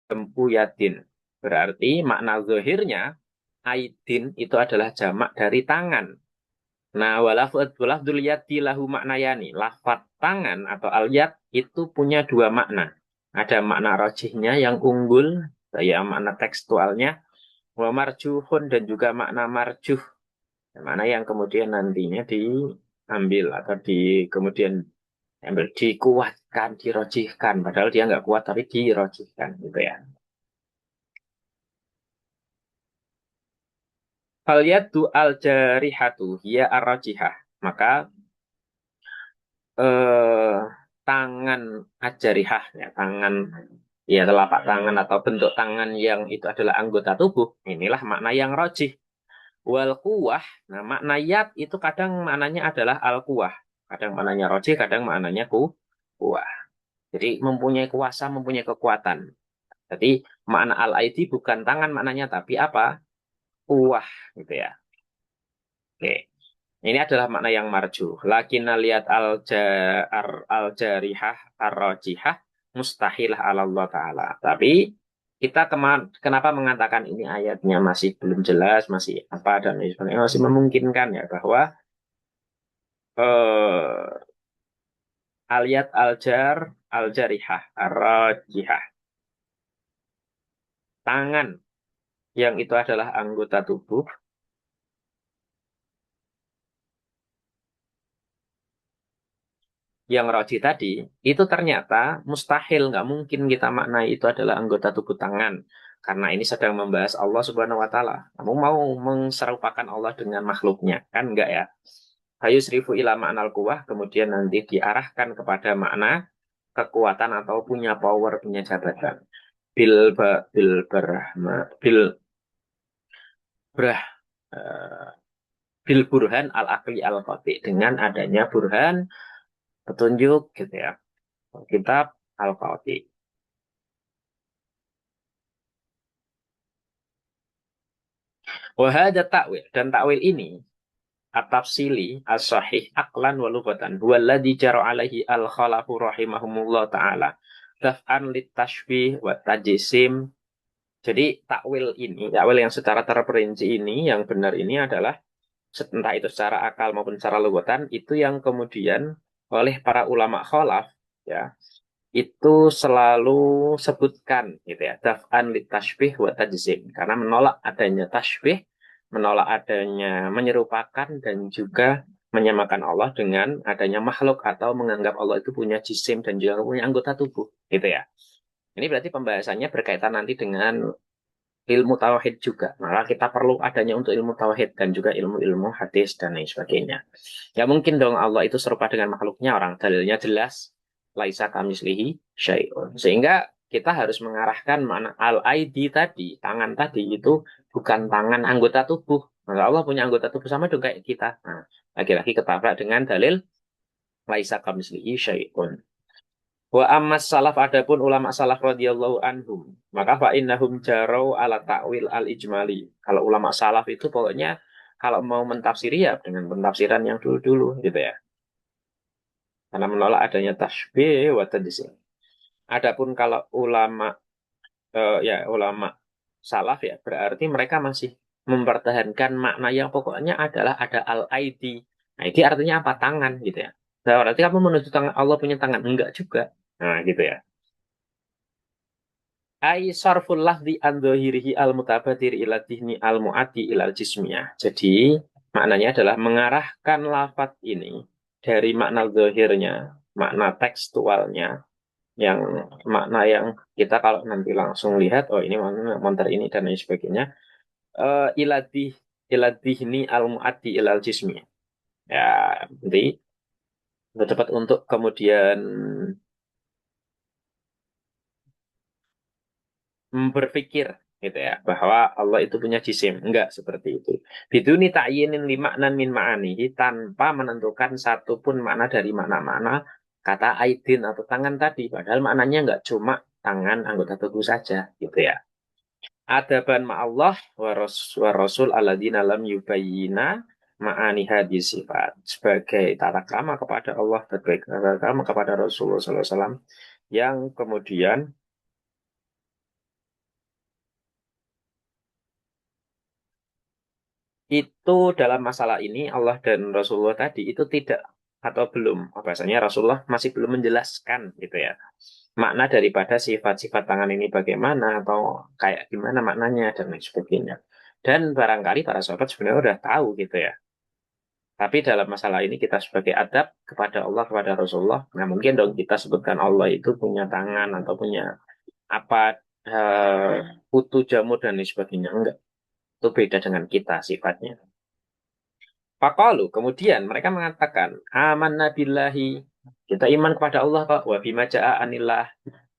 tempuyatin. Berarti makna zahirnya aidin itu adalah jamak dari tangan. Nah, walafdul yadi lahu maknayani. Lafat tangan atau al-yad itu punya dua makna. Ada makna rojihnya yang unggul, ya makna tekstualnya, wa marjuhun dan juga makna marjuh, mana yang kemudian nantinya diambil atau kemudian ambil dikuatkan, dirojihkan, padahal dia nggak kuat tapi dirojihkan gitu ya. Fal yadu al jarihatu ya arrojihah. Maka eh, tangan ajarihah ya tangan ya telapak tangan atau bentuk tangan yang itu adalah anggota tubuh. Inilah makna yang rojih. Wal kuwah, nah makna yat itu kadang maknanya adalah al kuwah. Kadang maknanya rojih, kadang maknanya kuwah. Jadi mempunyai kuasa, mempunyai kekuatan. Jadi makna al-aidi bukan tangan maknanya, tapi apa? Kuwah gitu ya. Oke. Ini adalah makna yang marju. Lakin lihat al-jarihah ar-rajihah mustahilah ala Allah Ta'ala. Tapi kita kenapa mengatakan ini ayatnya masih belum jelas, masih apa dan lain sebagainya, masih memungkinkan ya bahwa eh, aliyat al-jarihah ar-rajihah tangan yang itu adalah anggota tubuh yang roji tadi, itu ternyata mustahil, nggak mungkin kita maknai itu adalah anggota tubuh tangan. Karena ini sedang membahas Allah Subhanahu wa Ta'ala. Kamu mau mengserupakan Allah dengan makhluknya? Kan enggak ya? Hayu serifu ila ma'nal kuwah, kemudian nanti diarahkan kepada makna kekuatan atau punya power, punya jabatan. Bil brah, eh, bil burhan al akli al qati, dengan adanya burhan petunjuk gitu ya. Kitab al qati. Wahada takwil, dan takwil ini at-tafsili as-sahih aklan wa lughatan huwallazi jara alaihi al-khalafu rahimahumullah taala daf'an litashbih wa tajisim. Jadi takwil yang secara terperinci ini yang benar ini adalah entah itu secara akal maupun secara lughatan itu yang kemudian oleh para ulama khalaf ya itu selalu sebutkan gitu ya daf'an li tashbih wa tajzim karena menolak adanya tashbih, menolak adanya menyerupakan dan juga menyamakan Allah dengan adanya makhluk atau menganggap Allah itu punya jisim dan juga punya anggota tubuh gitu ya. Ini berarti pembahasannya berkaitan nanti dengan ilmu tauhid juga. Maka kita perlu adanya untuk ilmu tauhid dan juga ilmu-ilmu hadis dan lain sebagainya. Ya mungkin dong Allah itu serupa dengan makhluknya, orang dalilnya jelas laisa kamislihi syai'un. Sehingga kita harus mengarahkan mana al-aidi tadi, tangan tadi itu bukan tangan anggota tubuh. Maka Allah punya anggota tubuh sama dong kayak kita. Nah, lagi-lagi ketabrak dengan dalil laisa kamislihi syai'un. Wa ammas salaf adapun ulama salaf radhiyallahu anhum, maka fa innahum jarau ala ta'wil al ijmali. Kalau ulama salaf itu pokoknya kalau mau mentafsiri ya dengan pentafsiran yang dulu-dulu gitu ya. Karena menolak adanya tasbih wa tadsim. Adapun kalau ulama ya ulama salaf ya berarti mereka masih mempertahankan makna yang pokoknya adalah ada al-aidi. Nah, itu artinya apa? Tangan gitu ya. Nah, berarti kamu menuju tangan Allah punya tangan enggak juga. Nah, gitu ya. Ai sarful lafzi an dhahirihi al mutabadir ila dihni al muati ilal jismiyah. Jadi maknanya adalah mengarahkan lafat ini dari makna zahirnya, makna tekstualnya, yang makna yang kita kalau nanti langsung lihat, oh ini makna monter ini dan lain sebagainya, iladih iladihni al muati ilal jismiyah. Ya, nanti dapat untuk kemudian berpikir gitu ya bahwa Allah itu punya jisim, enggak seperti itu. Biduni ta'yinin li ma'nan min ma'anihi, tanpa menentukan satupun makna dari makna-makna kata aidin atau tangan tadi, padahal maknanya enggak cuma tangan anggota tubuh saja gitu ya. Adaban ma'allah wa rasul alladzina lam yubayyina ma'ani hadis sifat, sebagai tata krama kepada Allah dan tata krama kepada Rasulullah SAW yang kemudian itu dalam masalah ini Allah dan Rasulullah tadi itu tidak atau belum, bahasanya Rasulullah masih belum menjelaskan gitu ya, makna daripada sifat-sifat tangan ini bagaimana atau kayak gimana maknanya dan lain sebagainya. Dan barangkali para sahabat sebenarnya udah tahu gitu ya. Tapi dalam masalah ini kita sebagai adab kepada Allah, kepada Rasulullah, nah mungkin dong kita sebutkan Allah itu punya tangan atau punya apa, putu jamur dan lain sebagainya. Enggak, itu beda dengan kita sifatnya. Faqalu, kemudian mereka mengatakan, amanna billahi, kita iman kepada Allah kok, wa bima ja'a anillah,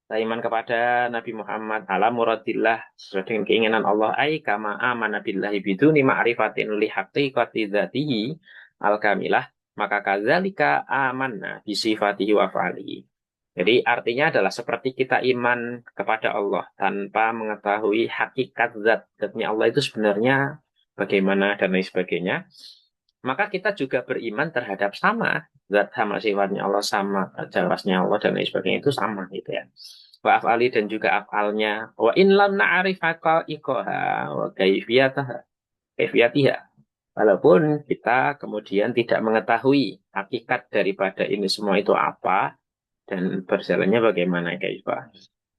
kita iman kepada Nabi Muhammad ala muradillah, sesuai dengan keinginan Allah, ai kama amanna billahi biduni ma'rifatin li haqiqati dzatihi al-kamilah, maka kadzalika amanna bi sifatihi wa af'alihi. Jadi artinya adalah seperti kita iman kepada Allah tanpa mengetahui hakikat zatnya Allah itu sebenarnya bagaimana dan lain sebagainya, maka kita juga beriman terhadap sama zat, sama sifatnya Allah, sama jawabnya Allah dan lain sebagainya itu sama gitu ya. Wa af'ali, dan juga af'alnya. Wa in lam na'rif haqa'iqaha wa kaifiyatiha. Walaupun kita kemudian tidak mengetahui hakikat daripada ini semua itu apa dan berjalannya bagaimana kaifah.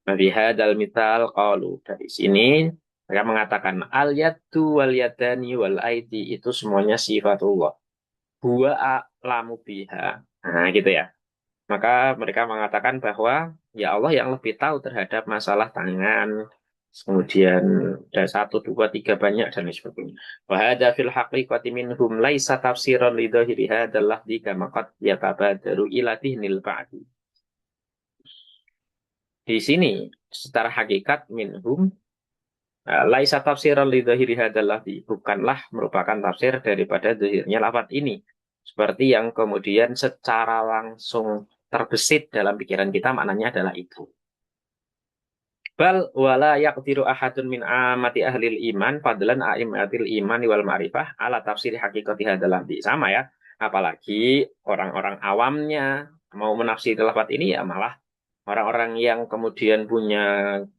Nabi hadal mital qalu, dari sini mereka mengatakan al yadu wal yadani wal aidi itu semuanya sifatullah. Huwa a'lamu biha. Nah, gitu ya. Maka mereka mengatakan bahwa ya Allah yang lebih tahu terhadap masalah tangan, kemudian ada satu, dua, tiga, banyak, dan lain sebagainya. Wahada fil haqiqati minhum laisa tafsiran lidhahiri hadal lahdi kama qad yatabadaru ila dihnil ba'di. Di sini, secara hakikat minhum, laisa tafsiran lidhahiri hadal lahdi, bukanlah merupakan tafsir daripada zahirnya lafaz ini. Seperti yang kemudian secara langsung terbesit dalam pikiran kita, maknanya adalah itu. Bal wala yaqdiru ahadun min amati ahlil iman fadlan a'immatil iman wal ma'rifah ala tafsir haqiqati hadzal lafzi. Sama ya. Apalagi orang-orang awamnya mau menafsir lafaz ini ya malah orang-orang yang kemudian punya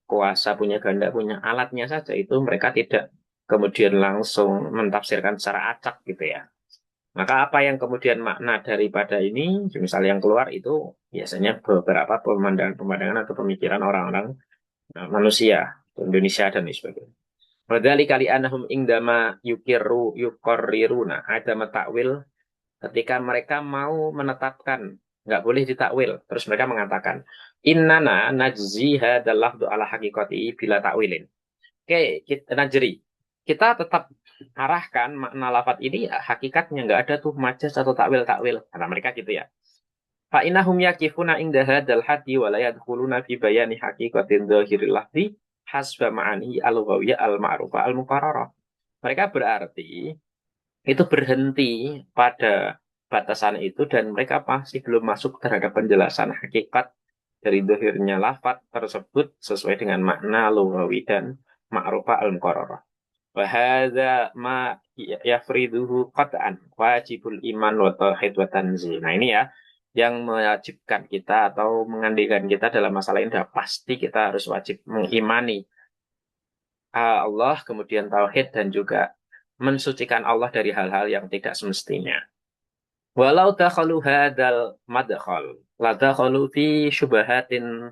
kuasa, punya ganda, punya alatnya saja itu mereka tidak kemudian langsung mentafsirkan secara acak gitu ya. Maka apa yang kemudian makna daripada ini, misalnya yang keluar itu biasanya beberapa pemandangan-pemandangan atau pemikiran orang-orang manusia, Indonesia dan lain sebagainya. Padahal kali anahum ingdama yukorriruna ada matakwil, ketika mereka mau menetapkan nggak boleh ditakwil, terus mereka mengatakan innana najzi hadzal lafdhu ala haqiqati bila takwilin. Oke, kita najri. Kita tetap arahkan makna lafat ini ya, hakikatnya nggak ada tuh majas atau takwil-takwil. Karena mereka gitu ya. Fa innahum yakifuna inda hadzal hadi wa la yadkhuluna fi bayani haqiqatin dzahiril lafzi hasba ma'ani al-ghawiyah al-ma'rufah al-muqarrarah. Mereka berarti itu berhenti pada batasan itu dan mereka masih belum masuk terhadap penjelasan hakikat dari dohirnya lafat tersebut sesuai dengan makna lughawi dan ma'rufah al-muqarrarah. Wa hadza ma yafriduhu qat'an wajibul iman wa tauhid wa tanzih. Nah, ini ya yang mewajibkan kita atau mengandaikan kita dalam masalah ini sudah pasti kita harus wajib mengimani Allah, kemudian tauhid dan juga mensucikan Allah dari hal-hal yang tidak semestinya. Walau dakhalu hadzal madkhal la dakhalu fi syubhatin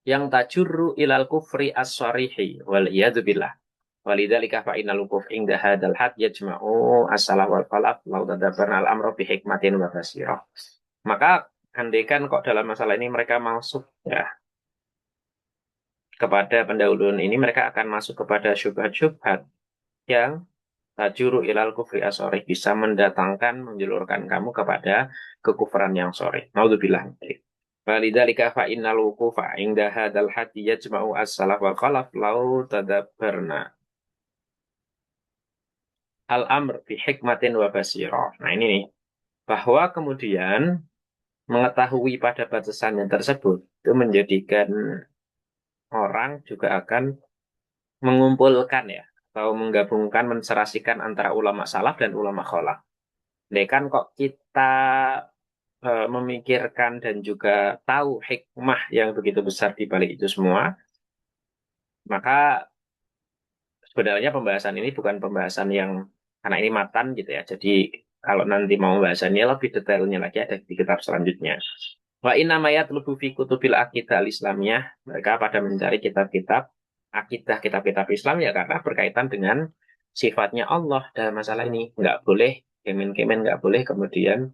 yang tajurru ilal kufri as-sarihi wal iyadu billah. Walidzalika fa innal wukuf inda hadzal had yajma'u as-salah wal falaq law tadabbarna al-amra bi hikmatin wa basirah. Maka andaikan kok dalam masalah ini mereka masuk ya kepada pendahuluan ini, mereka akan masuk kepada syubhat-syubhat yang tajuru ilal kufri as-sharih, bisa mendatangkan, menjulurkan kamu kepada kekufuran yang sharih. Naudzubillah. Walidzalika fa innal wuqufa inda hadzal hadi yajma'u as-salaf wal khalaf law tadabbarna al-amr bi hikmatin wa basirah. Nah, ini nih, bahwa kemudian mengetahui pada batasannya tersebut itu menjadikan orang juga akan mengumpulkan ya atau menggabungkan, menserasikan antara ulama salaf dan ulama khalaf. Nah, kan kok kita memikirkan dan juga tahu hikmah yang begitu besar di balik itu semua, Maka sebenarnya pembahasan ini bukan pembahasan yang karena ini matan gitu ya. Jadi kalau nanti mau pembahasannya lebih detailnya lagi ada di kitab selanjutnya. Wa inna mayat lubu fi kutubil akidah al-islamiyah. Mereka pada mencari kitab-kitab akidah, kitab-kitab Islam ya karena berkaitan dengan sifatnya Allah dalam masalah ini. Nggak boleh kemen-kemen, nggak boleh kemudian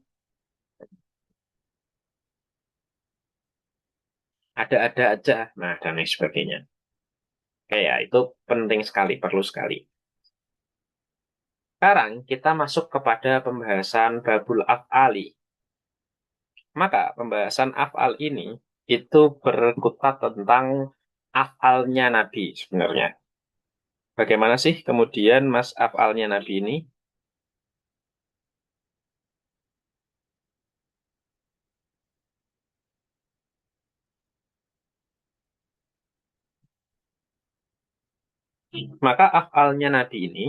ada-ada aja. Nah, dan lain sebagainya. Kayak itu penting sekali, perlu sekali. Sekarang kita masuk kepada pembahasan babul af'ali. Maka pembahasan af'al ini itu berkutat tentang af'alnya Nabi sebenarnya. Bagaimana sih kemudian Mas af'alnya Nabi ini? Maka af'alnya Nabi ini,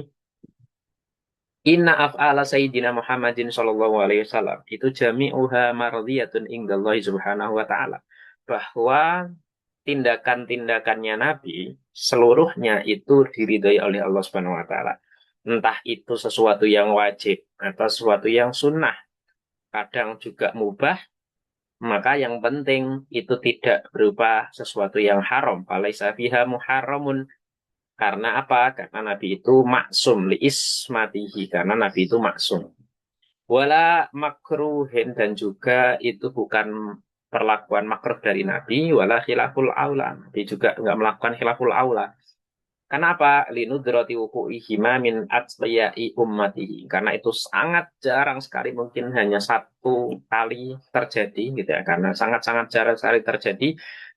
inna af'ala Sayyidina Muhammadin Sallallahu Alaihi Wasallam itu jami'uha mardiyatun ingdallahi subhanahu wa ta'ala. Bahwa tindakan-tindakannya Nabi seluruhnya itu diridhai oleh Allah Subhanahu wa taala. Entah itu sesuatu yang wajib atau sesuatu yang sunnah, kadang juga mubah, maka yang penting itu tidak berupa sesuatu yang haram. Falaisa fiha muharramun. Karena apa? Karena Nabi itu maksum li ismatihi, karena Nabi itu maksum. Wala makruhin, dan juga itu bukan perlakuan makruh dari Nabi, wala khilaful aula. Nabi juga nggak melakukan khilaful aula. Kenapa? Linudrati wuku'ihima min atbiyai ummatihi. Karena itu sangat jarang sekali, mungkin hanya satu kali terjadi gitu ya. Karena sangat-sangat jarang sekali terjadi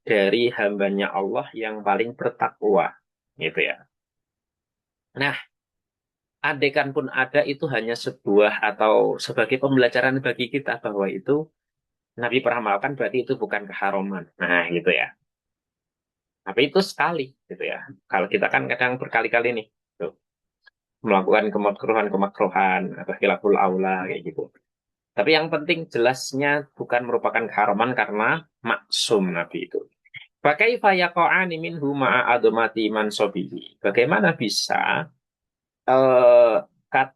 dari hambanya Allah yang paling bertakwa gitu ya. Nah, andaikan pun ada itu hanya sebuah atau sebagai pembelajaran bagi kita bahwa itu Nabi pernah melakukan berarti itu bukan keharuman. Nah, gitu ya. Tapi itu sekali gitu ya. Kalau kita kan kadang berkali-kali nih tuh, melakukan kemakruhan-kemakruhan atau khilaful aula kayak gitu. Tapi yang penting jelasnya bukan merupakan keharuman karena maksum Nabi itu. Fakaifa yaqa'ani minhu ma'a adamati mansobihi. Bagaimana bisa eh,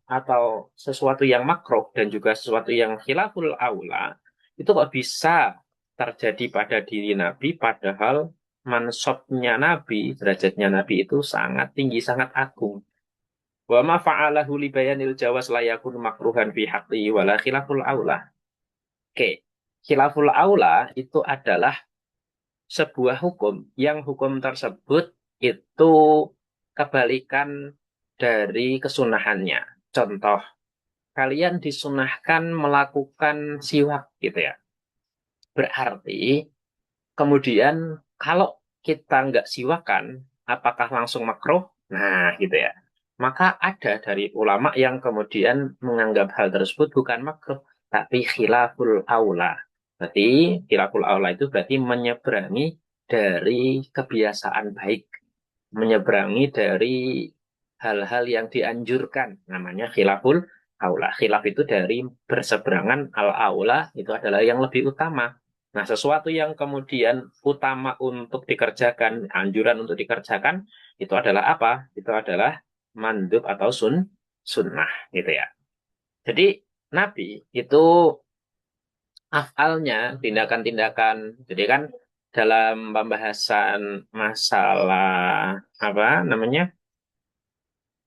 atau sesuatu yang makruh dan juga sesuatu yang khilaful aula itu kok bisa terjadi pada diri Nabi padahal mansobnya Nabi, derajatnya Nabi itu sangat tinggi, sangat agung. Wa ma fa'alahu li bayanil jawas la yakun makruhan fi haqqi wala khilaful aula. Oke, khilaful aula itu adalah sebuah hukum yang hukum tersebut itu kebalikan dari kesunahannya. Contoh, kalian disunahkan melakukan siwak gitu ya. Berarti kemudian kalau kita nggak siwakan, apakah langsung makruh? Nah, gitu ya. Maka ada dari ulama yang kemudian menganggap hal tersebut bukan makruh, tapi khilaful aula. Berarti khilaful aula itu berarti menyeberangi dari kebiasaan baik, menyeberangi dari hal-hal yang dianjurkan, namanya khilaful aula. Khilaf itu dari berseberangan, al aula itu adalah yang lebih utama. Nah, sesuatu yang kemudian utama untuk dikerjakan, anjuran untuk dikerjakan, itu adalah apa? Itu adalah mandub atau sunnah, gitu ya. Jadi, Nabi itu afalnya, tindakan-tindakan. Jadi kan dalam pembahasan masalah apa namanya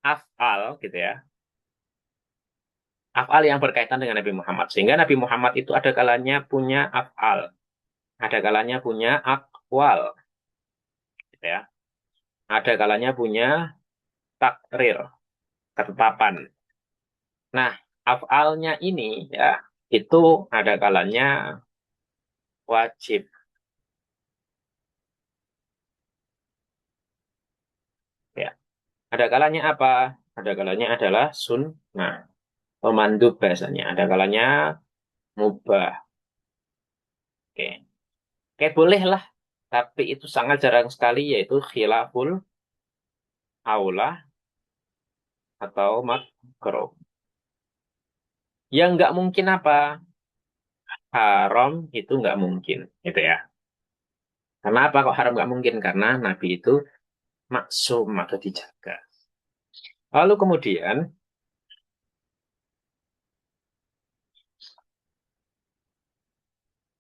afal gitu ya, afal yang berkaitan dengan Nabi Muhammad. Sehingga Nabi Muhammad itu ada kalanya punya afal, ada kalanya punya akwal, gitu ya. Ada kalanya punya takrir, ketetapan. Nah, afalnya ini ya itu ada kalanya wajib, ya. Ada kalanya apa? Ada kalanya adalah sunnah, pemandub bahasanya. Ada kalanya mubah. Oke, oke boleh lah. Tapi itu sangat jarang sekali yaitu khilaful aula atau makro. Yang nggak mungkin apa? Haram itu nggak mungkin, gitu ya. Karena apa kok haram nggak mungkin? Karena Nabi itu maksum atau dijaga. Lalu kemudian,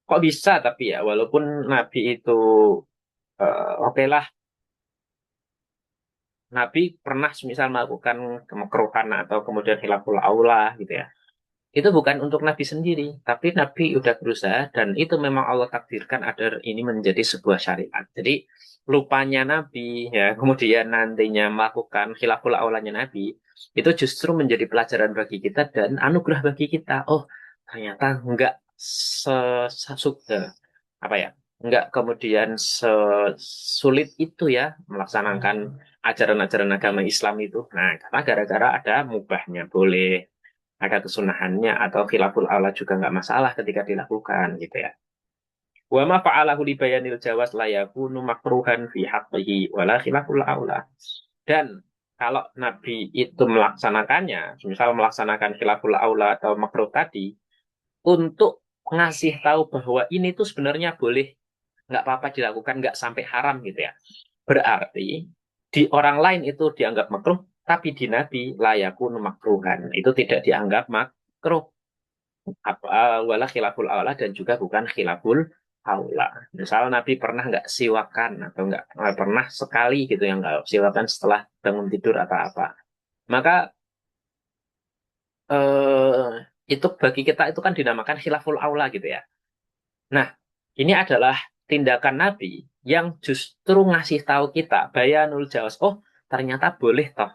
kok bisa tapi ya, walaupun Nabi itu, oke lah, Nabi pernah misal melakukan kemekruhan atau kemudian khilaful aula gitu ya. Itu bukan untuk Nabi sendiri, tapi Nabi udah berusaha dan itu memang Allah takdirkan agar ini menjadi sebuah syariat. Jadi lupanya Nabi ya, kemudian nantinya melakukan khilaful aulanya Nabi, itu justru menjadi pelajaran bagi kita dan anugerah bagi kita. Oh, ternyata enggak apa ya? Enggak kemudian sesulit itu ya melaksanakan ajaran-ajaran agama Islam itu. Nah, karena gara-gara ada mubahnya boleh, ada kesunahannya atau khilaful aula juga nggak masalah ketika dilakukan gitu ya. Wa ma fa'alahu li bayanil jawaz la yakunu makruhan fi haqqihi wala khilaful aula. Dan kalau Nabi itu melaksanakannya, misal melaksanakan khilaful aula atau makruh tadi, untuk ngasih tahu bahwa ini tuh sebenarnya boleh, nggak apa-apa dilakukan, nggak sampai haram gitu ya. Berarti di orang lain itu dianggap makruh, tapi di Nabi layakun makruhan. Itu tidak dianggap makruh. Wala khilaful aula dan juga bukan khilaful aula. Misal Nabi pernah nggak siwakan atau nggak pernah sekali gitu yang nggak siwakan setelah bangun tidur atau apa. Maka eh, itu bagi kita itu kan dinamakan khilaful aula gitu ya. Nah, ini adalah tindakan Nabi yang justru ngasih tahu kita bayanul jawas. Oh, ternyata boleh toh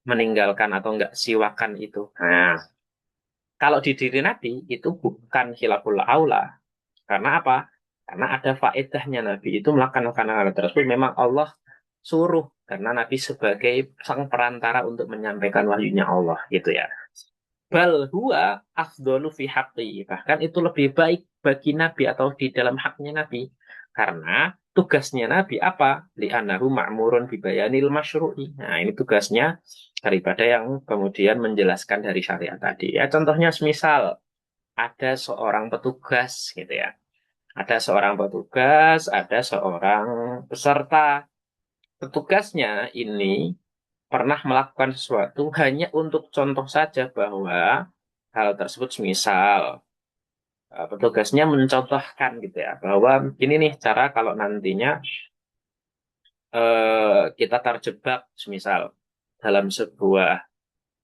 meninggalkan atau enggak siwakan itu. Nah, kalau di diri Nabi itu bukan khilaful aula. Karena apa? Karena ada faedahnya Nabi itu melakukan hal tersebut. Memang Allah suruh karena Nabi sebagai sang perantara untuk menyampaikan wahyunya Allah gitu ya. Bal huwa afdolu fi haqqi. Bahkan itu lebih baik bagi Nabi atau di dalam haknya Nabi. Karena tugasnya Nabi apa? Li'annahu ma'murun bibayanil masyru'i. Nah, ini tugasnya daripada yang kemudian menjelaskan dari syariat tadi. Ya, contohnya semisal ada seorang petugas gitu ya. Ada seorang petugas, ada seorang peserta. Petugasnya ini pernah melakukan sesuatu hanya untuk contoh saja bahwa hal tersebut semisal petugasnya mencontohkan gitu ya bahwa ini nih cara kalau nantinya kita terjebak semisal dalam sebuah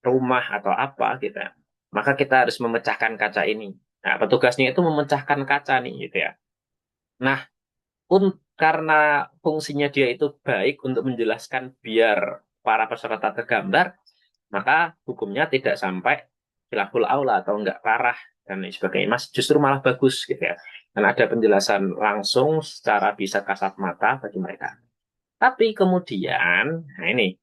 rumah atau apa gitu ya, maka kita harus memecahkan kaca ini. Nah, petugasnya itu memecahkan kaca nih gitu ya. Nah, karena fungsinya dia itu baik untuk menjelaskan biar para peserta tergambar, maka hukumnya tidak sampai khilaful aula atau enggak parah dan lain sebagainya. Mas justru malah bagus gitu ya. Dan ada penjelasan langsung secara bisa kasat mata bagi mereka. Tapi kemudian, nah ini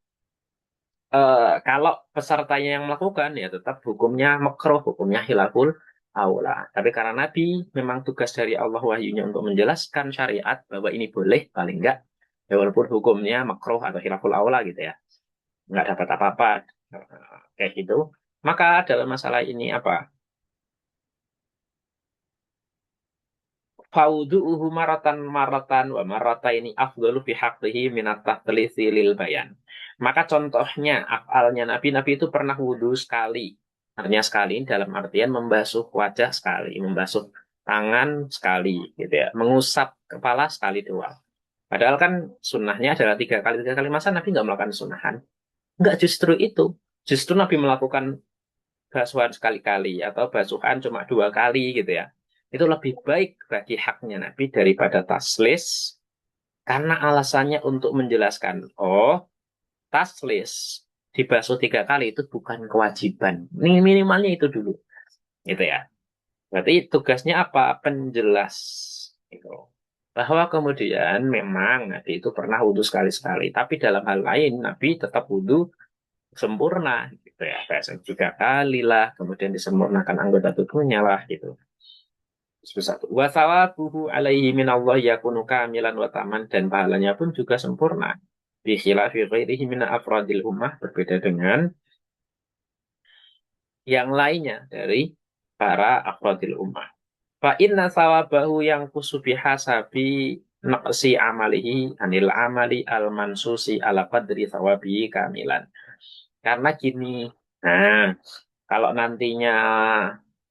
kalau pesertanya yang melakukan ya tetap hukumnya makruh, hukumnya khilaful aula. Tapi karena Nabi memang tugas dari Allah wahyunya untuk menjelaskan syariat bahwa ini boleh paling enggak ya walaupun hukumnya makruh atau khilaful aula gitu ya. Enggak dapat apa-apa kayak gitu. Maka dalam masalah ini apa? Faudu'uhu maratan maratan wa marata ini afdalu fi haqqihi minat tahlisi lil bayan. Maka contohnya afalnya Nabi itu pernah wudhu sekali. Artinya sekali dalam artian membasuh wajah sekali, membasuh tangan sekali, gitu ya. Mengusap kepala sekali doang. Padahal kan sunnahnya adalah tiga kali. Masa Nabi nggak melakukan sunnahan? Nggak justru itu. Justru Nabi melakukan basuhan sekali-kali atau basuhan cuma dua kali gitu ya. Itu lebih baik bagi haknya Nabi daripada taslis karena alasannya untuk menjelaskan, oh taslis dibasuh tiga kali itu bukan kewajiban. Ini minimalnya itu dulu. Gitu ya. Berarti tugasnya apa? Penjelas. Gitu. Bahwa kemudian memang Nabi itu pernah wudhu sekali-sekali. Tapi dalam hal lain Nabi tetap wudhu sempurna gitu ya, kayak tiga kali lah kemudian disempurnakan anggota tubuhnya lah gitu. Terus satu wasawabuhu alaihi minallah yakunu kamilan wa taman, dan pahalanya pun juga sempurna bi khilafi ghairihi min afradil ummah, berbeda dengan yang lainnya dari para afradil ummah. Fa inna sawabahu yang kusubi hasabi naqsi amalihi anil amali al mansusi ala qadri thawabihi kamilan. Karena gini, nah kalau nantinya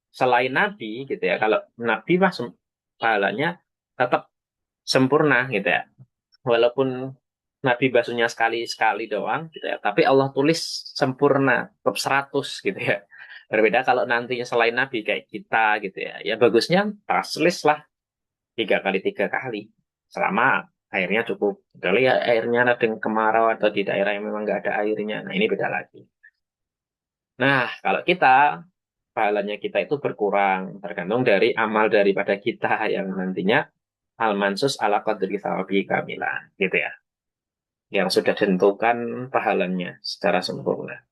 selain Nabi gitu ya, kalau Nabi mah pahalanya tetap sempurna gitu ya. Walaupun Nabi basuhnya sekali-sekali doang gitu ya, tapi Allah tulis sempurna, tetap 100 gitu ya. Berbeda kalau nantinya selain Nabi kayak kita gitu ya, ya bagusnya taslis lah 3 kali 3 kali. Selama airnya cukup. Kecuali ya airnya ada yang kemarau atau di daerah yang memang nggak ada airnya. Nah ini beda lagi. Nah kalau kita, pahalanya kita itu berkurang. Tergantung dari amal daripada kita yang nantinya al-mansus ala qadri thawabi kamilan. Gitu ya. Yang sudah ditentukan pahalanya secara sempurna.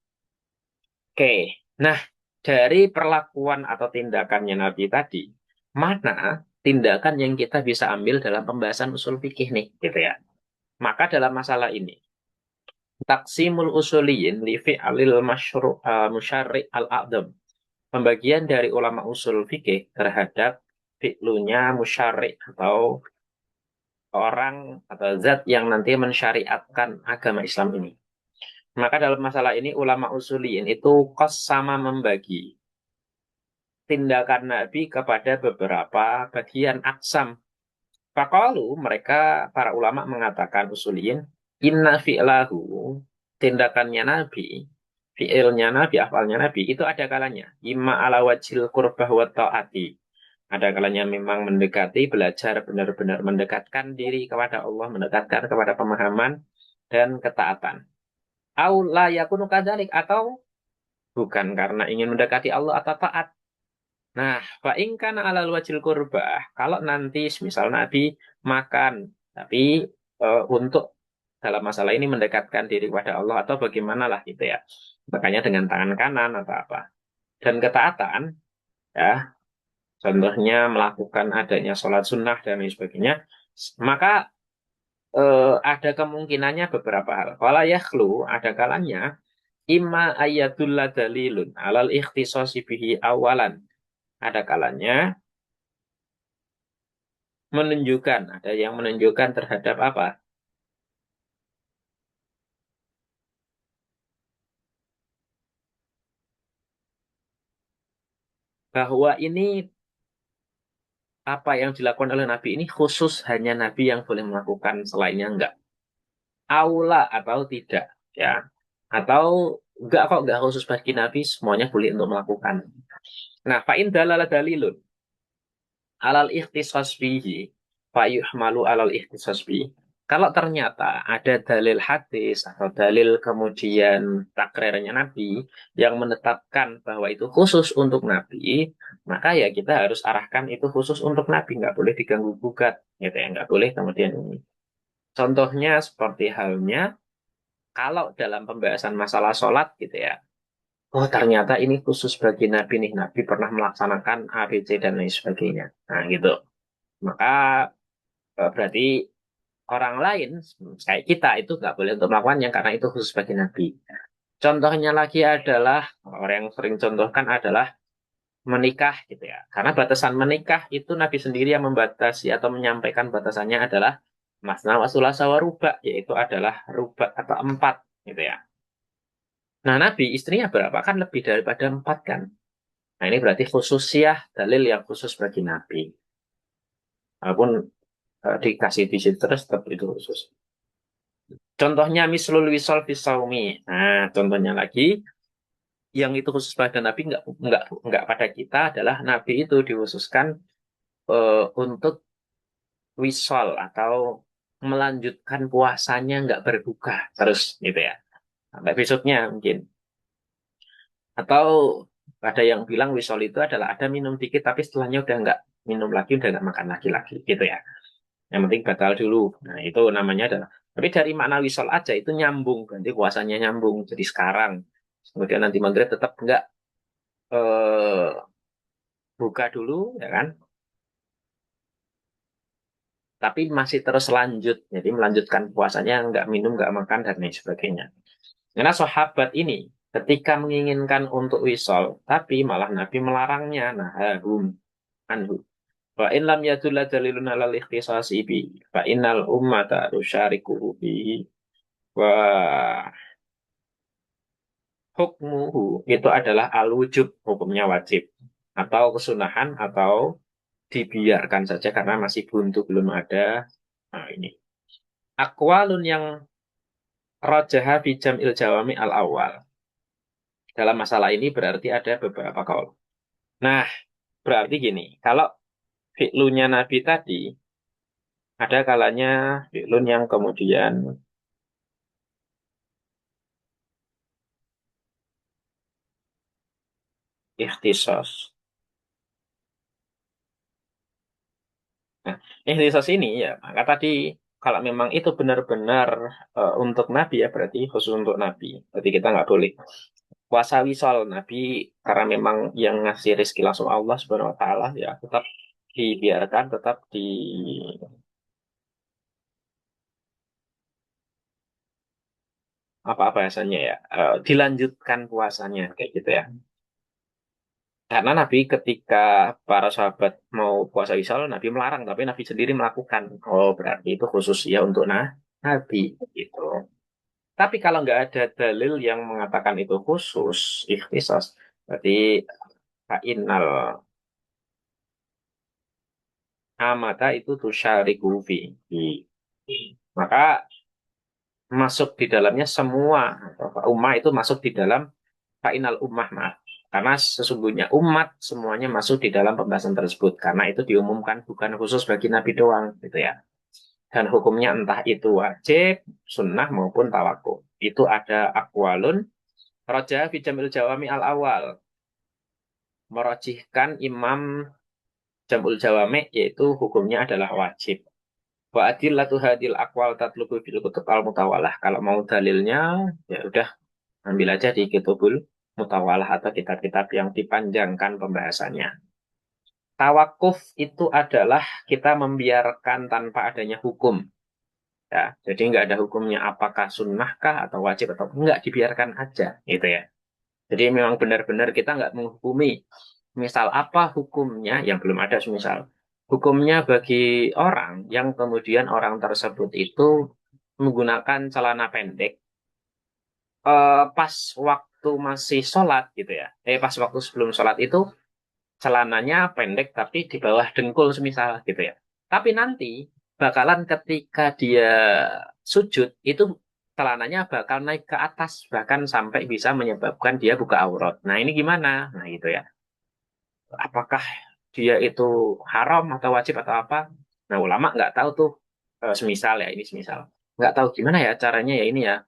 Oke, nah dari perlakuan atau tindakannya Nabi tadi, mana tindakan yang kita bisa ambil dalam pembahasan usul fikih nih, gitu ya. Maka dalam masalah ini, taksimul usuliyin li fi'alil musyarri al-a'dam. Pembagian dari ulama usul fikih terhadap fi'lunya musyarri atau orang atau zat yang nanti mensyariatkan agama Islam ini. Maka dalam masalah ini ulama usuliyin itu kos sama membagi tindakan Nabi kepada beberapa bagian aksam. Fakalu mereka para ulama mengatakan usuliyin inna fi'lahu tindakannya Nabi, fi'ilnya Nabi, afalnya Nabi itu ada kalanya imma ala wajil qurbah wa ta'ati. Ada kalanya memang mendekati, belajar benar-benar mendekatkan diri kepada Allah, mendekatkan kepada pemahaman dan ketaatan. Au la yakunu kadzalik atau bukan karena ingin mendekati Allah atau taat. Nah, fa'ingkana alal wajil kurbah, kalau nanti misal Nabi makan, tapi untuk dalam masalah ini mendekatkan diri kepada Allah atau bagaimana lah gitu ya. Makanya dengan tangan kanan atau apa. Dan ketaatan, ya, contohnya melakukan adanya sholat sunnah dan lain sebagainya, maka ada kemungkinannya beberapa hal. Kalau yakhlu, ada kalanya, imma ayatullah dalilun alal ikhtisasi bihi awalan. Ada kalanya menunjukkan, ada yang menunjukkan terhadap apa? Bahwa ini apa yang dilakukan oleh Nabi ini khusus hanya Nabi yang boleh melakukan, selainnya enggak. Aula atau tidak, ya. Atau enggak kok, enggak khusus bagi Nabi, semuanya boleh untuk melakukan. Nah, fa'in dalala dalilun alal ikhtisas bihi, fa'yuhmalu alal ikhtisas bihi. Kalau ternyata ada dalil hadis atau dalil kemudian takrirnya Nabi yang menetapkan bahwa itu khusus untuk Nabi, maka ya kita harus arahkan itu khusus untuk Nabi, nggak boleh diganggu gugat, gitu ya, nggak boleh kemudian ini. Contohnya seperti halnya kalau dalam pembahasan masalah sholat gitu ya, oh ternyata ini khusus bagi Nabi nih, Nabi pernah melaksanakan A, B, C dan lain sebagainya. Nah gitu, maka berarti orang lain kayak kita itu nggak boleh untuk melakukannya karena itu khusus bagi Nabi. Contohnya lagi adalah orang yang sering contohkan adalah menikah gitu ya. Karena batasan menikah itu Nabi sendiri yang membatasi atau menyampaikan batasannya adalah masna wa sulasa wa ruba, yaitu adalah ruba atau 4 gitu ya. Nah Nabi istrinya berapa kan lebih daripada 4 kan. Nah ini berarti khususiyah dalil yang khusus bagi Nabi. Walaupun dikasih di situ terus tetap itu khusus. Contohnya mislul wisol fisaumi. Nah, contohnya lagi yang itu khusus pada Nabi nggak pada kita adalah Nabi itu dikhususkan untuk wisol atau melanjutkan puasanya nggak berbuka terus gitu ya sampai besoknya mungkin. Atau ada yang bilang wisol itu adalah ada minum dikit tapi setelahnya udah nggak minum lagi, udah nggak makan lagi gitu ya. Yang penting batal dulu. Nah itu namanya adalah. Tapi dari makna wisol aja itu nyambung, berarti puasanya nyambung. Jadi sekarang, kemudian nanti maghrib tetap nggak eh, buka dulu, ya kan? Tapi masih terus lanjut, jadi melanjutkan puasanya, nggak minum, nggak makan dan lain sebagainya. Karena sahabat ini ketika menginginkan untuk wisol, tapi malah Nabi melarangnya. Nah, anhu. Wa in lam yadulla dalilun alal ikhtisasi bi fa innal ummata tusyariku bihi wa hukmuhu itu adalah al-wujub, hukumnya wajib atau kesunahan atau dibiarkan saja karena masih buntu belum ada. Nah, ini akwalun yang rajaha fi jam'il jawami al-awwal. Dalam masalah ini berarti ada beberapa kaul. Nah, berarti gini, kalau fi'lunya Nabi tadi ada kalanya fi'lun yang kemudian ikhtisos. Nah, ikhtisos ini ya, maka tadi kalau memang itu benar-benar untuk Nabi ya berarti khusus untuk Nabi. Berarti kita nggak boleh puasa wisol Nabi karena memang yang ngasih rezeki langsung Allah Subhanahu Wa Taala ya tetap dibiarkan, tetap di apa bahasanya ya dilanjutkan puasanya kayak gitu ya. Karena Nabi ketika para sahabat mau puasa wisol, Nabi melarang, tapi Nabi sendiri melakukan. Oh, berarti itu khusus ya untuk Nabi gitu. Tapi kalau nggak ada dalil yang mengatakan itu khusus, ikhtisas, berarti fa'innal amata itu tusyariku fi. Maka masuk di dalamnya semua, atau ummah itu masuk di dalam fa'innal ummah, maaf. Karena sesungguhnya umat semuanya masuk di dalam pembahasan tersebut. Karena itu diumumkan bukan khusus bagi Nabi doang, gitu ya. Dan hukumnya entah itu wajib, sunnah maupun tawakuf. Itu ada akwalun, Raja fi Jamil Jawami al-awal. Merojihkan Imam Jamul Jawami, yaitu hukumnya adalah wajib. Wa adillatu hadil akwal tatlubu bil kutub al-mutawalah. Kalau mau dalilnya, ya udah ambil aja di Kitabul Mutawalah atau kitab-kitab yang dipanjangkan pembahasannya. Tawakuf itu adalah kita membiarkan tanpa adanya hukum. Ya, jadi nggak ada hukumnya apakah sunnahkah atau wajib atau enggak dibiarkan aja, gitu ya. Jadi memang benar-benar kita nggak menghukumi. Misal apa hukumnya yang belum ada, misal hukumnya bagi orang yang kemudian orang tersebut itu menggunakan celana pendek pas waktu masih sholat gitu ya. Pas waktu sebelum sholat itu celananya pendek tapi di bawah dengkul semisal gitu ya. Tapi nanti bakalan ketika dia sujud itu celananya bakal naik ke atas bahkan sampai bisa menyebabkan dia buka aurat. Nah, ini gimana? Nah, gitu ya. Apakah dia itu haram atau wajib atau apa? Nah, ulama nggak tahu tuh. Semisal ya, ini semisal. Nggak tahu gimana ya caranya ya ini ya.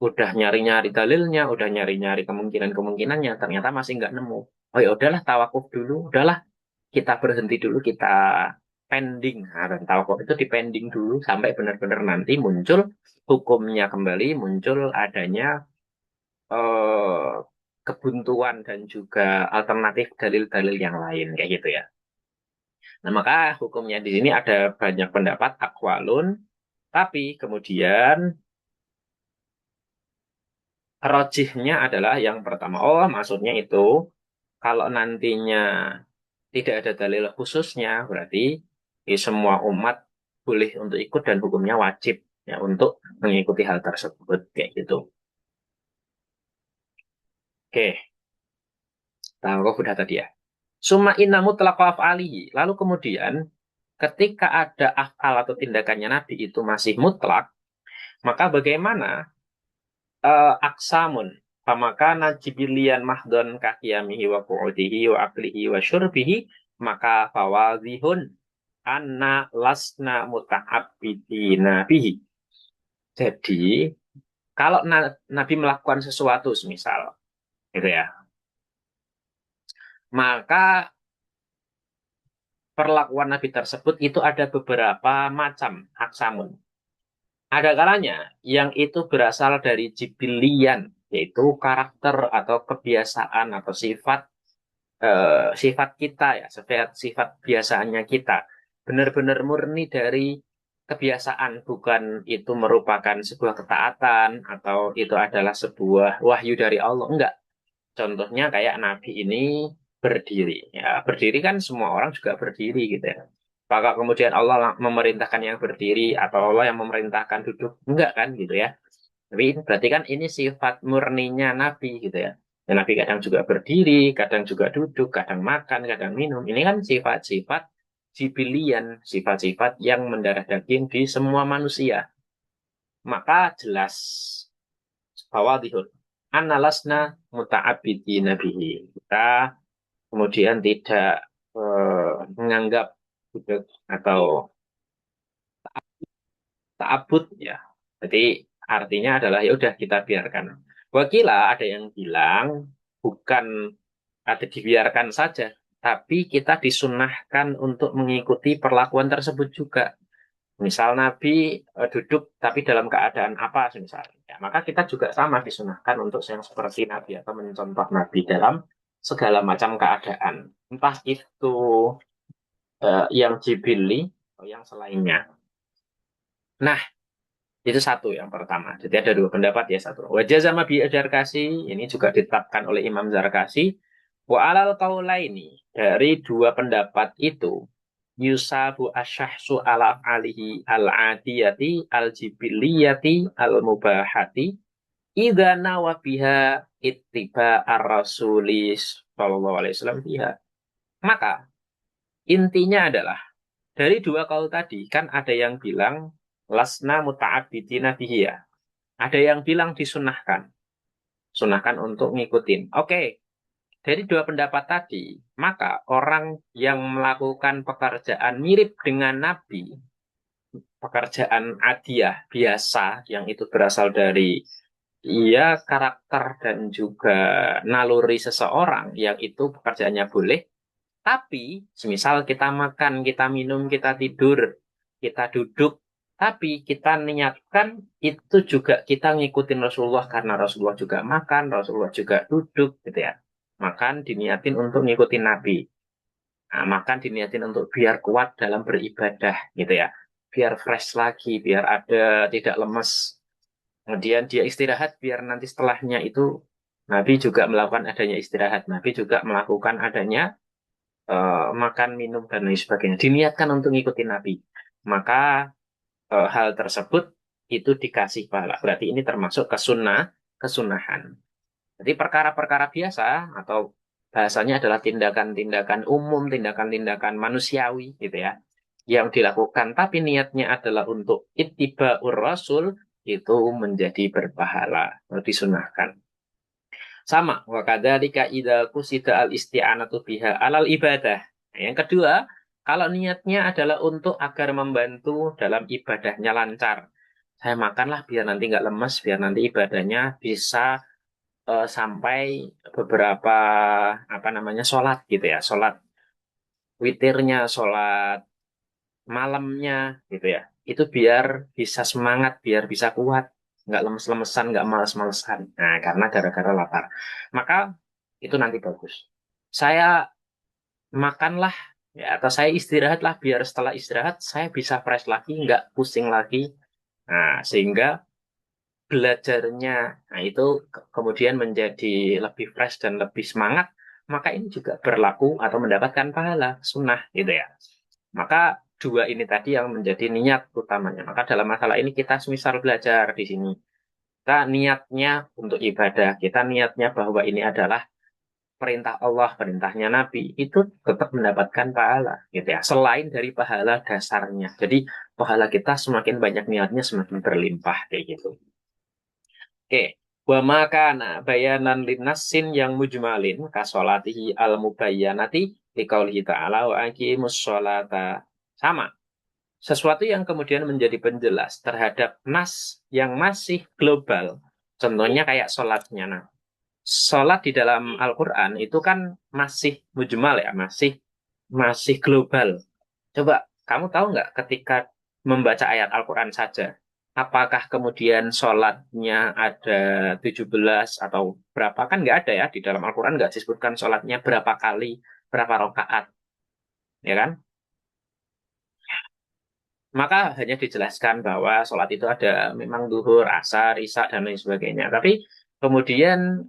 Udah nyari-nyari dalilnya, udah nyari-nyari kemungkinan-kemungkinannya, ternyata masih nggak nemu. Oh ya udahlah tawakuf dulu, udahlah kita berhenti dulu, kita pending. Nah, dan tawakuf itu dipending dulu sampai benar-benar nanti muncul hukumnya kembali, muncul adanya eh, kebuntuan dan juga alternatif dalil-dalil yang lain kayak gitu ya. Nah, maka hukumnya di sini ada banyak pendapat akwalun, tapi kemudian rojihnya adalah yang pertama. Oh, maksudnya itu kalau nantinya tidak ada dalil khususnya, berarti semua umat boleh untuk ikut dan hukumnya wajib ya untuk mengikuti hal tersebut kayak gitu. Oke, tangkap udah tadi ya. Summa inna mutlaqo af'alihi. Lalu kemudian ketika ada af'al atau tindakannya Nabi itu masih mutlak, maka bagaimana aksamun pamakana jibilian mahdon kakiyamihi wa qu'udihi wa aklihi wa syurbihi maka fawazihun anna lasna muta'abbidina bihi. Jadi kalau Nabi melakukan sesuatu semisal gitu ya, maka perlakuan Nabi tersebut itu ada beberapa macam aksamun. Ada kalanya yang itu berasal dari jibilian, yaitu karakter atau kebiasaan atau sifat kita ya, sifat biasaannya kita. Benar-benar murni dari kebiasaan, bukan itu merupakan sebuah ketaatan atau itu adalah sebuah wahyu dari Allah. Enggak. Contohnya kayak Nabi ini berdiri. Ya, berdiri kan semua orang juga berdiri gitu ya. Apakah kemudian Allah memerintahkan yang berdiri atau Allah yang memerintahkan duduk? Enggak kan gitu ya. Tapi berarti kan ini sifat murninya Nabi gitu ya. Dan Nabi kadang juga berdiri, kadang juga duduk, kadang makan, kadang minum. Ini kan sifat-sifat jibilian, sifat-sifat yang mendarah daging di semua manusia. Maka jelas bahwa dihun. Analasna muta'abidi nabihi. Kita kemudian tidak menganggap gitu, atau ta'abud ya. Jadi artinya adalah ya udah kita biarkan. Wakila ada yang bilang bukan ada dibiarkan saja, tapi kita disunahkan untuk mengikuti perlakuan tersebut juga. Misal Nabi duduk tapi dalam keadaan apa misalnya, ya, maka kita juga sama disunahkan untuk yang seperti Nabi atau mencontoh Nabi dalam segala macam keadaan. Entah itu yang jibili atau yang selainnya. Nah, itu satu yang pertama. Jadi ada dua pendapat ya satu. Wajah sama bi Zarkasi ini juga ditetapkan oleh Imam Zarkasi. Wa alal qaulaini dari dua pendapat itu yusabu asyahsu ala alihi al adiyati al jibiliyati al mubahati idza nawa biha ittiba ar-rasulis sallallahu alaihi wasallam biha. Maka intinya adalah dari dua kaul tadi kan ada yang bilang lasna muta'abbidina bihi ya. Ada yang bilang disunahkan. Sunahkan untuk ngikutin. Oke, dari dua pendapat tadi, maka orang yang melakukan pekerjaan mirip dengan Nabi, pekerjaan adiah biasa yang itu berasal dari karakter dan juga naluri seseorang yang itu pekerjaannya boleh, tapi semisal kita makan, kita minum, kita tidur, kita duduk, tapi kita niatkan itu juga kita ngikutin Rasulullah karena Rasulullah juga makan, Rasulullah juga duduk gitu ya. Makan diniatin untuk ngikutin Nabi. Nah, makan diniatin untuk biar kuat dalam beribadah gitu ya. Biar fresh lagi, biar ada tidak lemes. Kemudian dia istirahat biar nanti setelahnya itu Nabi juga melakukan adanya istirahat. Nabi juga melakukan adanya makan, minum, dan lain sebagainya. Diniatkan untuk ngikutin Nabi. Maka hal tersebut itu dikasih pahala. Berarti ini termasuk kesunahan. Jadi perkara-perkara biasa atau bahasanya adalah tindakan-tindakan umum, tindakan-tindakan manusiawi gitu ya. Yang dilakukan tapi niatnya adalah untuk ittiba'ur rasul itu menjadi berpahala, disunahkan. Sama, wa kadzalika idza qusida al isti'anatu biha alal ibadah. Nah, yang kedua, kalau niatnya adalah untuk agar membantu dalam ibadahnya lancar. Saya makanlah biar nanti nggak lemes, biar nanti ibadahnya bisa sampai beberapa sholat gitu ya, sholat witirnya, sholat malamnya gitu ya. Itu biar bisa semangat, biar bisa kuat, nggak lemes-lemesan, nggak males-malesan. Nah, karena gara-gara lapar. Maka itu nanti bagus. Saya makanlah ya, atau saya istirahatlah biar setelah istirahat saya bisa fresh lagi, nggak pusing lagi. Nah, sehingga belajarnya, nah itu kemudian menjadi lebih fresh dan lebih semangat. Maka ini juga berlaku atau mendapatkan pahala sunnah gitu ya. Maka dua ini tadi yang menjadi niat utamanya. Maka dalam masalah ini kita semisal belajar di sini. Kita niatnya untuk ibadah. Kita niatnya bahwa ini adalah perintah Allah, perintahnya Nabi. Itu tetap mendapatkan pahala. Gitu ya. Selain dari pahala dasarnya. Jadi pahala kita semakin banyak niatnya semakin berlimpah. Kayak gitu. Oke. Wa makana bayanan linnasin yang mujmalin kasolatihi al mubayyanati liqaulihi ta'ala wa aqimus sholata. Sama. Sesuatu yang kemudian menjadi penjelas terhadap nas yang masih global. Contohnya kayak sholatnya. Nah, sholat di dalam Al-Quran itu kan masih mujmal ya, masih global. Coba kamu tahu nggak ketika membaca ayat Al-Quran saja, apakah kemudian sholatnya ada 17 atau berapa? Kan nggak ada ya, di dalam Al-Quran nggak disebutkan sholatnya berapa kali, berapa rakaat, ya kan? Maka hanya dijelaskan bahwa sholat itu ada memang duhur, asar, isya, dan lain sebagainya. Tapi kemudian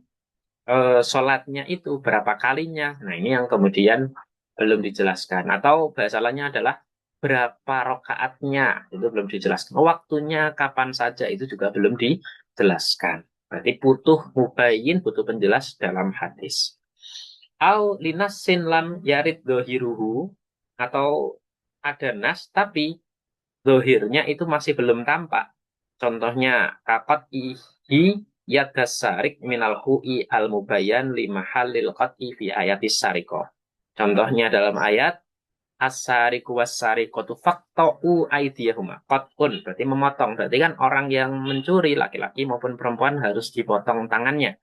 sholatnya itu berapa kalinya. Nah, ini yang kemudian belum dijelaskan. Atau bahasa lainnya adalah berapa rokaatnya, itu belum dijelaskan. Waktunya kapan saja itu juga belum dijelaskan. Berarti butuh mubayyin, butuh penjelas dalam hadis. Au linasin lam yarid dohiruhu, atau ada nas tapi dohirnya itu masih belum tampak. Contohnya kakot ihi yadasarik minal hu'i al mubayyan lima halil qat'i fi ayatis sariko. Contohnya dalam ayat as-sariku was-sarikatu faqta'u aydiyahuma. Qat'un berarti memotong. Berarti kan orang yang mencuri laki-laki maupun perempuan harus dipotong tangannya.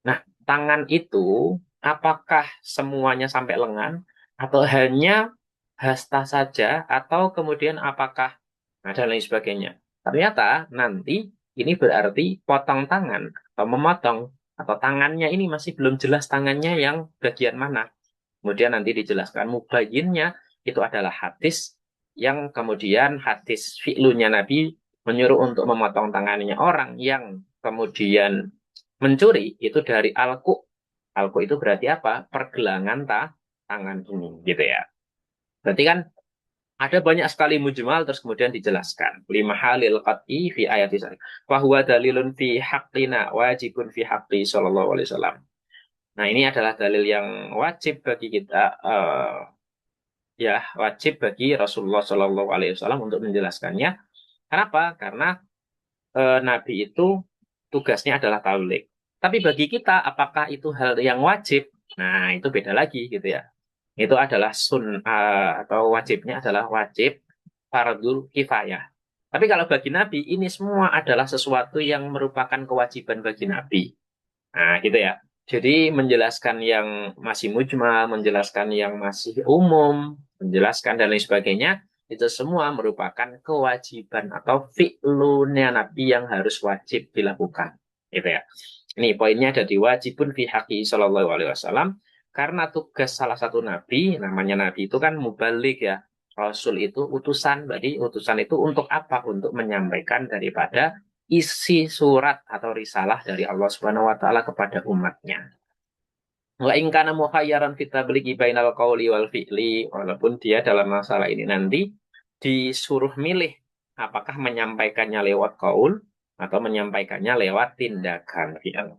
Nah, tangan itu apakah semuanya sampai lengan atau hanya hasta saja atau kemudian apakah dan lain sebagainya. Ternyata nanti ini berarti potong tangan atau memotong atau tangannya ini masih belum jelas tangannya yang bagian mana. Kemudian nanti dijelaskan mubayyinnya itu adalah hadis yang kemudian hadis fi'lunya Nabi menyuruh untuk memotong tangannya orang yang kemudian mencuri itu dari alku. Alku itu berarti apa? Pergelangan tangan ini gitu ya. Berarti kan ada banyak sekali mujmal terus kemudian dijelaskan. Lima halil qat'i fi ayati sari. Fahuwa dalilun fi haqqina wajibun fi haqqi sallallahu alaihi wasallam. Nah, ini adalah dalil yang wajib bagi kita, ya wajib bagi Rasulullah Shallallahu Alaihi Wasallam untuk menjelaskannya. Kenapa? Karena Nabi itu tugasnya adalah tabligh. Tapi bagi kita, apakah itu hal yang wajib? Nah, itu beda lagi gitu ya. Itu adalah atau wajibnya adalah wajib fardhu kifayah. Tapi kalau bagi Nabi, ini semua adalah sesuatu yang merupakan kewajiban bagi Nabi. Nah, gitu ya. Jadi menjelaskan yang masih mujmal, menjelaskan yang masih umum, menjelaskan dan lain sebagainya, itu semua merupakan kewajiban atau fi'lunya Nabi yang harus wajib dilakukan. Gitu ya. Ini poinnya ada di wajibun fi haqqi sallallahu alaihi wasallam, karena tugas salah satu nabi, namanya nabi itu kan mubalik ya. Rasul itu utusan, berarti utusan itu untuk apa? Untuk menyampaikan daripada isi surat atau risalah dari Allah Subhanahu wa taala kepada umatnya. Wa in kana mukhayyaran fi tablighi bainal qawli wal fi'li, walaupun dia dalam masalah ini nanti disuruh milih apakah menyampaikannya lewat qaul atau menyampaikannya lewat tindakan fi'il.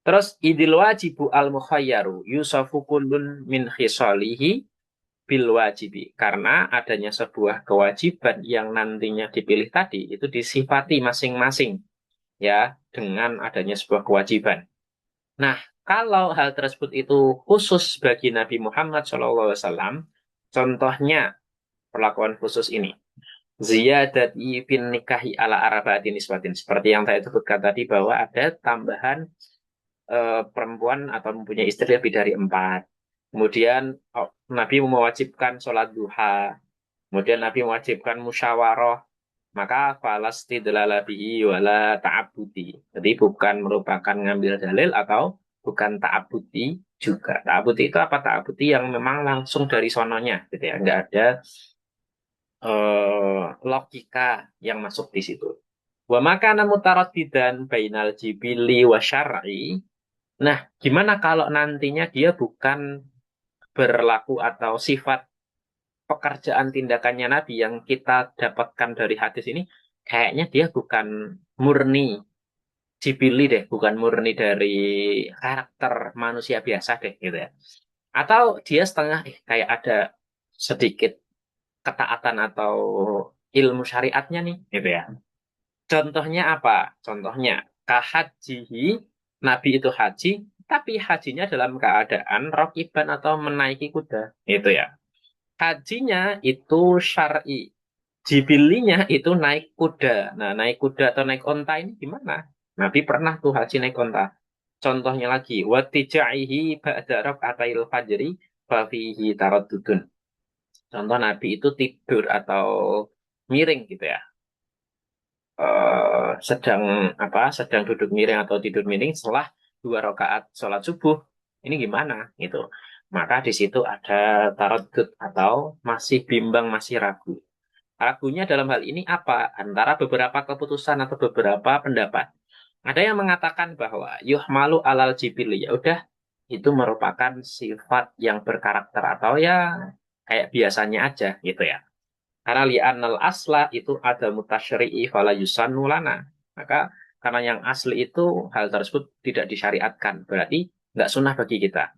Terus idil wajibu al mukhayyaru yusafu kullun min khisalihi bil wajibi. Karena adanya sebuah kewajiban yang nantinya dipilih tadi itu disifati masing-masing ya dengan adanya sebuah kewajiban. Nah, kalau hal tersebut itu khusus bagi Nabi Muhammad SAW, contohnya perlakuan khusus ini. Ziyadati bin nikahi ala arba'ati nisbatin. Seperti yang saya sebutkan tadi bahwa ada tambahan perempuan atau mempunyai istri lebih dari 4. Kemudian Nabi mewajibkan sholat duha. Kemudian Nabi mewajibkan musyawarah. Maka falastidlala bihi wala ta'abudi. Jadi bukan merupakan ngambil dalil atau bukan ta'abudi juga. Ta'abudi itu apa? Ta'abudi yang memang langsung dari sononya, gitu ya. Nggak ada logika yang masuk di situ. Wa makana mutaraddidan bainal jibili wa syar'i. Nah, gimana kalau nantinya dia bukan berlaku atau sifat pekerjaan tindakannya Nabi yang kita dapatkan dari hadis ini, kayaknya dia bukan murni jibili deh, bukan murni dari karakter manusia biasa deh, gitu ya. Atau dia setengah, kayak ada sedikit ketaatan atau ilmu syariatnya nih, gitu ya. Contohnya apa? Contohnya, kahajihi, Nabi itu haji, tapi hajinya dalam keadaan rokiban atau menaiki kuda. Itu ya. Hajinya itu syar'i. Jibilinya itu naik kuda. Nah, naik kuda atau naik onta ini gimana? Nabi pernah tuh haji naik onta. Contohnya lagi, watijaihi ba'da raka'atil fajri fafihi taraddudun. Contoh Nabi itu tidur atau miring gitu ya. Sedang sedang duduk miring atau tidur miring setelah 2 rakaat sholat subuh. Ini gimana gitu. Maka di situ ada taraddud atau masih bimbang, masih ragu. Ragunya dalam hal ini apa? Antara beberapa keputusan atau beberapa pendapat. Ada yang mengatakan bahwa yuhmalu alal jibili, ya udah itu merupakan sifat yang berkarakter atau ya kayak biasanya aja gitu ya. Karena li'annal asla itu ada mutasyri'i fala yusannu lana. Maka karena yang asli itu hal tersebut tidak disyariatkan, berarti nggak sunnah bagi kita.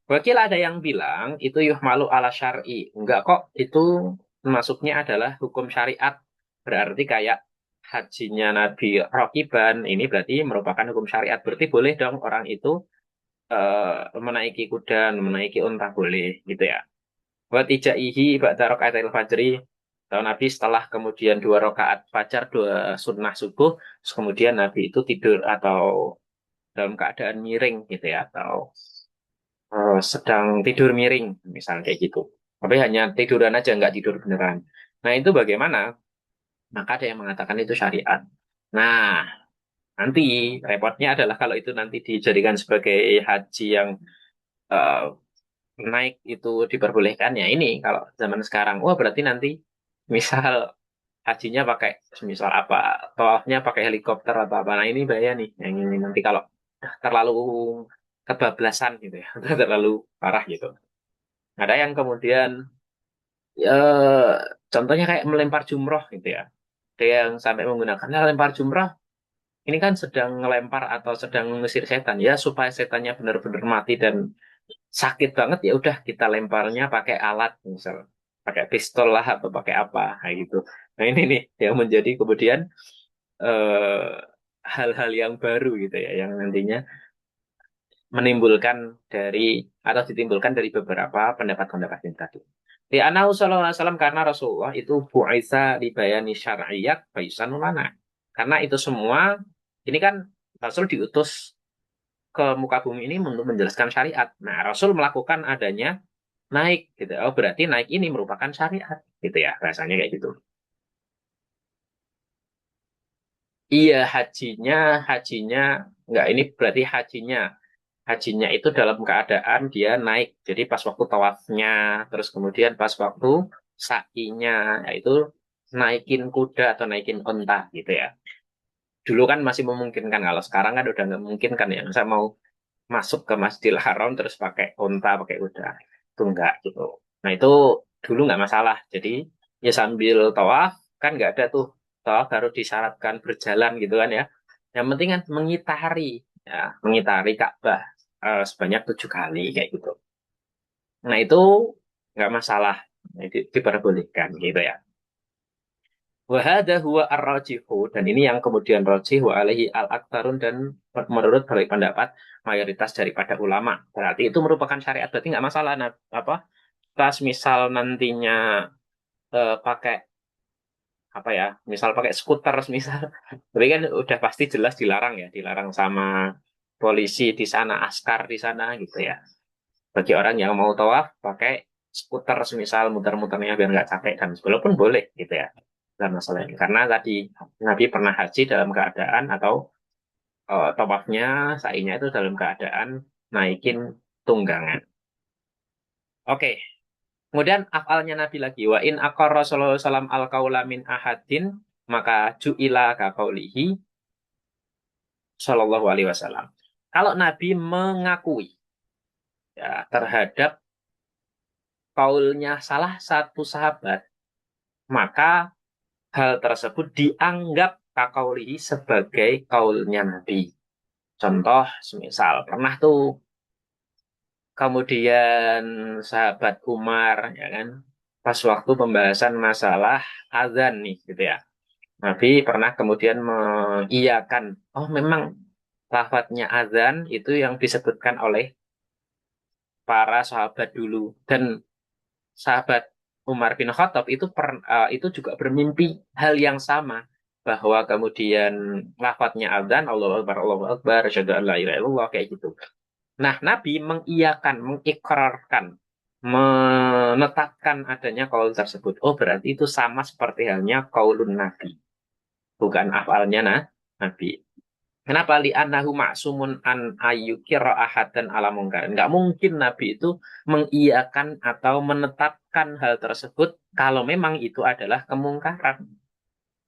Wakil ada yang bilang itu yuhmalu ala syar'i. Enggak kok, itu masuknya adalah hukum syariat. Berarti kayak hajinya Nabi Rokiban, ini berarti merupakan hukum syariat. Berarti boleh dong orang itu menaiki kuda, menaiki unta boleh gitu ya. Wa tijaihi ba'da rakaatil fajri. Tahu Nabi setelah kemudian 2 rakaat fajar, 2 sunnah subuh, terus kemudian Nabi itu tidur atau dalam keadaan miring gitu ya, atau sedang tidur miring, misalnya kayak gitu. Tapi hanya tiduran aja, nggak tidur beneran. Nah, itu bagaimana? Maka ada yang mengatakan itu syariat. Nah, nanti repotnya adalah kalau itu nanti dijadikan sebagai haji yang eh, naik itu diperbolehkan, ya ini kalau zaman sekarang. Wah, berarti nanti misal hajinya pakai, misal apa, tawafnya pakai helikopter atau apa. Nah, ini bahaya nih. Yang ini nanti kalau terlalu kebablasan gitu ya, terlalu parah gitu. Ada yang kemudian contohnya kayak melempar jumroh gitu ya. Ada yang sampai menggunakan lempar jumroh. Ini kan sedang ngelempar atau sedang mengusir setan ya, supaya setannya benar-benar mati dan sakit banget, ya udah kita lemparnya pakai alat, misal pakai pistol lah atau pakai apa kayak gitu. Nah, ini nih yang menjadi kemudian eh, hal-hal yang baru gitu ya, yang nantinya menimbulkan dari atau ditimbulkan dari beberapa pendapat-pendapat yang tadi. Di Anahu Sallallahu Alaihi Wasallam, karena Rasulullah itu bu'isa dibayani syar'iyat baisan mana. Karena itu semua, ini kan Rasul diutus ke muka bumi ini untuk menjelaskan syariat. Nah, Rasul melakukan adanya naik gitu. Oh, berarti naik ini merupakan syariat gitu ya, rasanya kayak gitu. Iya, hajinya enggak, ini berarti hajinya itu dalam keadaan dia naik. Jadi pas waktu tawafnya, terus kemudian pas waktu sa'inya, yaitu naikin kuda atau naikin onta gitu ya. Dulu kan masih memungkinkan, kalau sekarang kan udah nggak mungkin kan ya. Saya mau masuk ke Masjidil Haram terus pakai onta, pakai kuda. Itu enggak gitu. Nah, itu dulu nggak masalah. Jadi ya sambil tawaf, kan nggak ada tuh tawaf harus disyaratkan berjalan gitu kan ya. Yang penting kan mengitari, ya, mengitari Ka'bah sebanyak 7 kali kayak gitu. Nah, itu nggak masalah. Nah, diperbolehkan gitu ya. Wahada huwa ar-rajihu, dan ini yang kemudian rajih wa alaihi al-aktarun, dan menurut balik pendapat mayoritas daripada ulama. Berarti itu merupakan syariat, berarti nggak masalah. Nah, apa pas misal nantinya pakai apa ya, misal pakai skuter misal, tapi kan udah pasti jelas dilarang ya, dilarang sama polisi di sana, askar di sana gitu ya. Bagi orang yang mau tawaf pakai skuter misal, muter-muternya biar nggak capek, dan walaupun boleh gitu ya, dalam masalah ini. Karena tadi Nabi pernah haji dalam keadaan atau tawafnya, sa'inya itu dalam keadaan naikin tunggangan. Oke, kemudian afalnya Nabi lagi, wa in akar Rasulullah SAW al kaula min ahadin, maka ju'ila ka kaulihi Shallallahu Alaihi Wasallam. Kalau Nabi mengakui ya, terhadap kaulnya salah satu sahabat, maka hal tersebut dianggap kakaulihi sebagai kaulnya Nabi. Contoh, semisal pernah tuh kemudian sahabat Umar, ya kan, pas waktu pembahasan masalah azan nih, gitu ya. Nabi pernah kemudian mengiyakan, oh memang lafadznya azan itu yang disebutkan oleh para sahabat dulu, dan sahabat Umar bin Khattab itu itu juga bermimpi hal yang sama, bahwa kemudian lafadznya azan Allahu Akbar asyhadu an la ilaha illallah kayak gitu. Nah, Nabi mengiyakan, mengikrarkan, menetapkan adanya kaul tersebut. Oh, berarti itu sama seperti halnya kaulun Nabi, bukan afalnya Nabi. Kenapa? Li'annahu ma'sumun an ayyukira ahadan ala mungkar. Nggak mungkin Nabi itu mengiyakan atau menetapkan hal tersebut kalau memang itu adalah kemungkaran.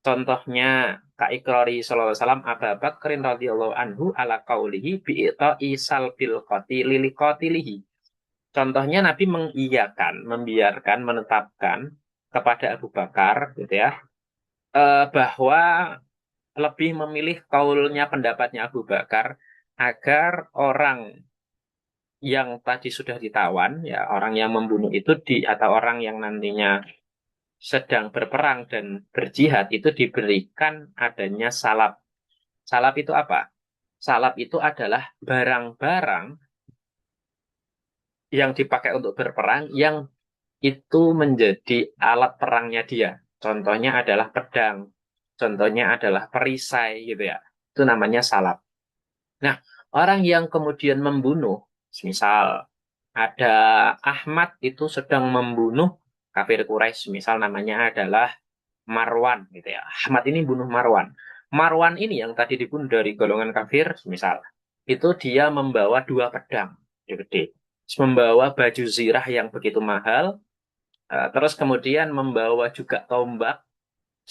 Contohnya Kak Ikrari sallallahu alaihi wasallam Abu Bakrin radhiyallahu anhu ala qaulihi bi'ta isal bil qatili li qatilihi. Contohnya Nabi mengiyakan, membiarkan, menetapkan kepada Abu Bakar gitu ya, bahwa lebih memilih kaulnya pendapatnya Abu Bakar agar orang yang tadi sudah ditawan ya orang yang membunuh itu atau orang yang nantinya sedang berperang dan berjihad itu diberikan adanya salab. Salab itu apa? Salab itu adalah barang-barang yang dipakai untuk berperang yang itu menjadi alat perangnya dia. Contohnya adalah pedang, contohnya adalah perisai gitu ya. Itu namanya salab. Nah, orang yang kemudian membunuh, misal ada Ahmad itu sedang membunuh kafir Quraisy, misal namanya adalah Marwan gitu ya. Ahmad ini bunuh Marwan. Marwan ini yang tadi dibunuh dari golongan kafir, misal itu dia membawa dua pedang, gede. Membawa baju zirah yang begitu mahal, terus kemudian membawa juga tombak,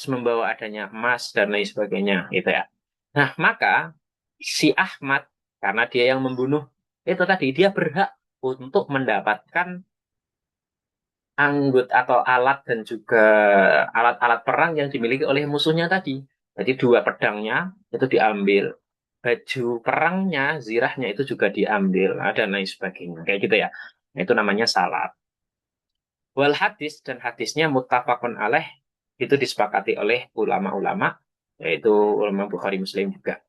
membawa adanya emas dan lain sebagainya, gitu ya. Nah, maka si Ahmad, karena dia yang membunuh, itu tadi dia berhak untuk mendapatkan anggut atau alat dan juga alat-alat perang yang dimiliki oleh musuhnya tadi. Jadi dua pedangnya itu diambil, baju perangnya, zirahnya itu juga diambil, dan lain sebagainya. Kayak gitu ya. Nah, itu namanya salat. Wal hadis dan hadisnya muttafaqun alaih itu disepakati oleh ulama-ulama, yaitu ulama Bukhari Muslim juga.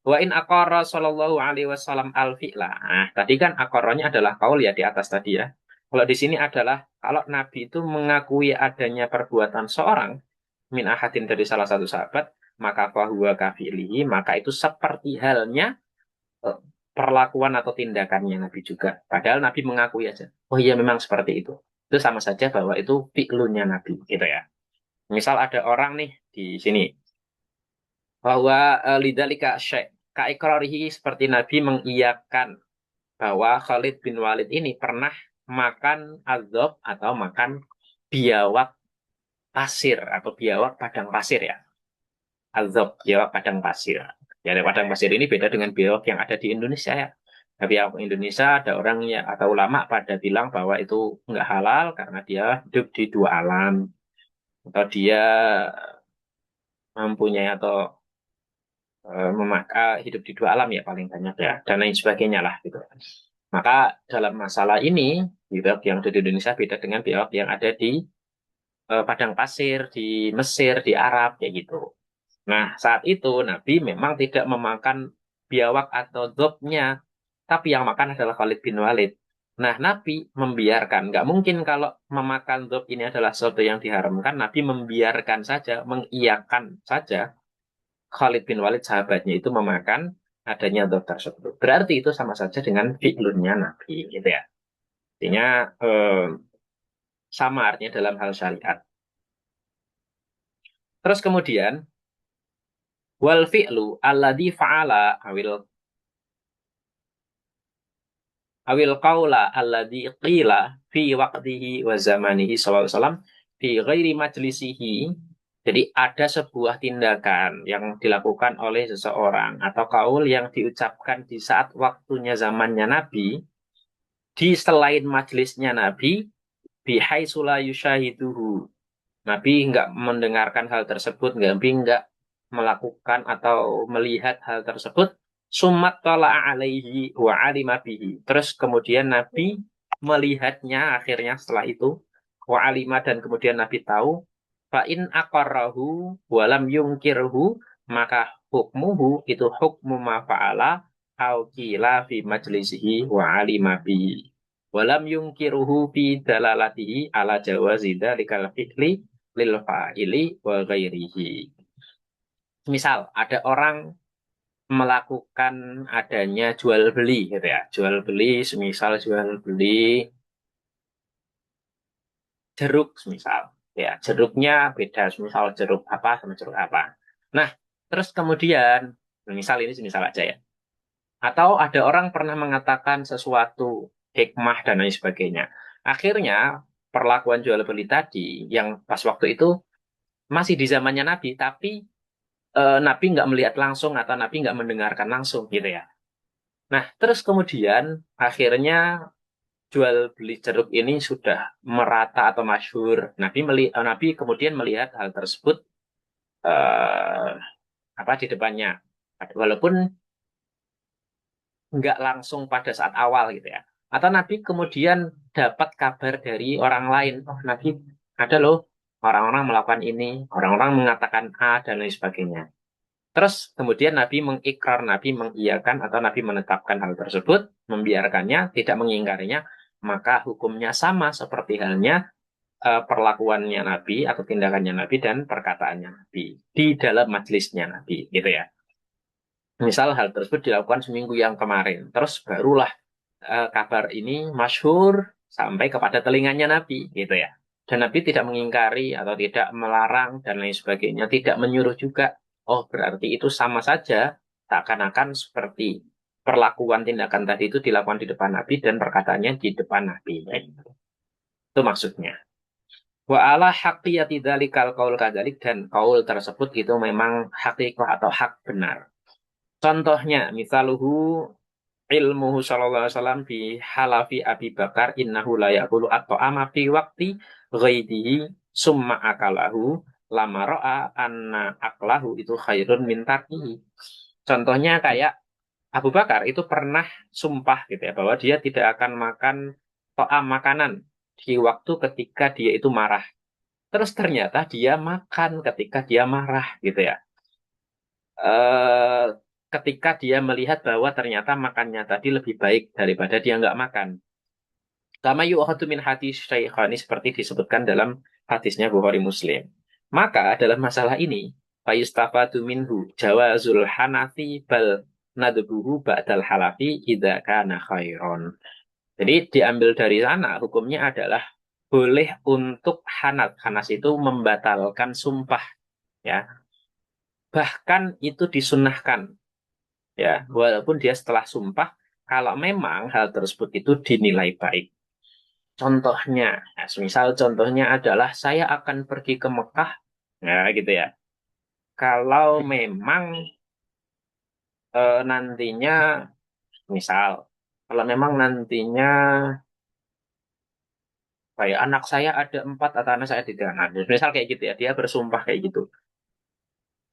Wa in aqarra sallallahu alaihi wasallam al fi'la. Nah, tadi kan aqarranya adalah kaul ya di atas tadi ya. Kalau di sini adalah kalau Nabi itu mengakui adanya perbuatan seorang min ahadin dari salah satu sahabat, maka fahuwa kafilihi, maka itu seperti halnya eh, perlakuan atau tindakannya Nabi juga. Padahal Nabi mengakui aja. Oh iya memang seperti itu. Itu sama saja bahwa itu fi'lunya Nabi gitu ya. Misal ada orang nih di sini bahwa lidzalika syai' kaikrarihi seperti Nabi mengiyakan bahwa Khalid bin Walid ini pernah makan azab atau makan biawak pasir atau biawak padang pasir ya. Azab, biawak padang pasir. Ya, padang pasir ini beda dengan biawak yang ada di Indonesia ya. Tapi biawak Indonesia ada orang ya atau ulama pada bilang bahwa itu nggak halal karena dia hidup di dua alam atau dia mempunyai atau memakai hidup di dua alam ya paling banyak ya dan lain sebagainya lah gitu. Maka dalam masalah ini biawak yang ada di Indonesia beda dengan biawak yang ada di padang pasir di Mesir di Arab kayak gitu. Nah saat itu Nabi memang tidak memakan biawak atau dzobnya, tapi yang makan adalah Khalid bin Walid. Nah Nabi membiarkan, nggak mungkin kalau memakan dzob ini adalah sesuatu yang diharamkan, Nabi membiarkan saja, mengiyakan saja Khalid bin Walid sahabatnya itu memakan adanya dhof tersebut. Berarti itu sama saja dengan fi'lunnya Nabi gitu ya. Artinya sama artinya dalam hal syariat. Terus kemudian wal fi'lu alladhi fa'ala awil qaula alladhi qila fi waqtihi wa zamanihi sallallahu alaihi wasallam fi ghairi majlisihi. Jadi ada sebuah tindakan yang dilakukan oleh seseorang atau kaul yang diucapkan di saat waktunya zamannya Nabi di selain majelisnya Nabi bihai sula yushahiduhu. Nabi nggak mendengarkan hal tersebut, Nabi nggak melakukan atau melihat hal tersebut. Sumat tola alaihi wa alima bihi. Terus kemudian Nabi melihatnya akhirnya setelah itu wa alima dan kemudian Nabi tahu fa in aqarrahu walam yungkirhu maka hukmuhu itu hukmu ma fa'ala au qila fi majlisihi wa alima bihi walam yungkiruhu fi dalalatihi ala jawazi dzalikal fi'li lil fa'ili wa ghairihi. Misal ada orang melakukan adanya jual beli gitu ya. Jual beli semisal jual beli jeruk semisal. Ya, jeruknya beda semisal jeruk apa sama jeruk apa. Nah, terus kemudian misal ini semisal aja ya. Atau ada orang pernah mengatakan sesuatu hikmah dan lain sebagainya. Akhirnya perlakuan jual beli tadi yang pas waktu itu masih di zamannya Nabi, tapi Nabi nggak melihat langsung atau Nabi nggak mendengarkan langsung gitu ya. Nah, terus kemudian akhirnya jual beli jeruk ini sudah merata atau masyhur. Nabi kemudian melihat hal tersebut eh, apa di depannya. Walaupun nggak langsung pada saat awal gitu ya. Atau Nabi kemudian dapat kabar dari orang lain. Oh, Nabi ada loh orang-orang melakukan ini, orang-orang mengatakan A dan lain sebagainya. Terus kemudian Nabi mengikrar, Nabi mengiyakan atau Nabi menetapkan hal tersebut, membiarkannya, tidak mengingkarinya, maka hukumnya sama seperti halnya perlakuannya Nabi atau tindakannya Nabi dan perkataannya Nabi di dalam majelisnya Nabi, gitu ya. Misal hal tersebut dilakukan seminggu yang kemarin, terus barulah kabar ini masyhur sampai kepada telinganya Nabi, gitu ya. Dan Nabi tidak mengingkari atau tidak melarang dan lain sebagainya, tidak menyuruh juga. Oh, berarti itu sama saja, seakan-akan seperti perlakuan tindakan tadi itu dilakukan di depan Nabi dan perkataannya di depan Nabi. Kayak gitu. Itu maksudnya. Wa ala haqqiyati dzalikal qaul kadzalik, dan qaul tersebut itu memang hakikah atau hak benar. Contohnya, misaluhu ilmuhu sallallahu alaihi wasallam bi halafi Abi Bakar innahu la yaqulu at-ta'ama fi waqti ghaidihi summa akalahu lama ra'a anna aklahu itu khairun min tarkihi. Contohnya kayak Abu Bakar itu pernah sumpah gitu ya bahwa dia tidak akan makan to'am makanan di waktu ketika dia itu marah. Terus ternyata dia makan ketika dia marah gitu ya. eh, Ketika dia melihat bahwa ternyata makannya tadi lebih baik daripada dia nggak makan. Kama yu'khadhu min hadis Syaikhani, seperti disebutkan dalam hadisnya Bukhari Muslim. Maka dalam masalah ini, fayustafadu minhu jawazul hanafi bal nadbuhu ba'dal halafi idza kana khairon. Jadi diambil dari sana hukumnya adalah boleh untuk hanat. Hanas itu membatalkan sumpah ya. Bahkan itu disunahkan ya, walaupun dia setelah sumpah, kalau memang hal tersebut itu dinilai baik. Contohnya, nah, misal contohnya adalah saya akan pergi ke Mekah, nah gitu ya. Kalau memang nantinya, misal, kalau memang nantinya kayak anak saya ada 4 atau anak saya tidak, nah, misal kayak gitu ya, dia bersumpah kayak gitu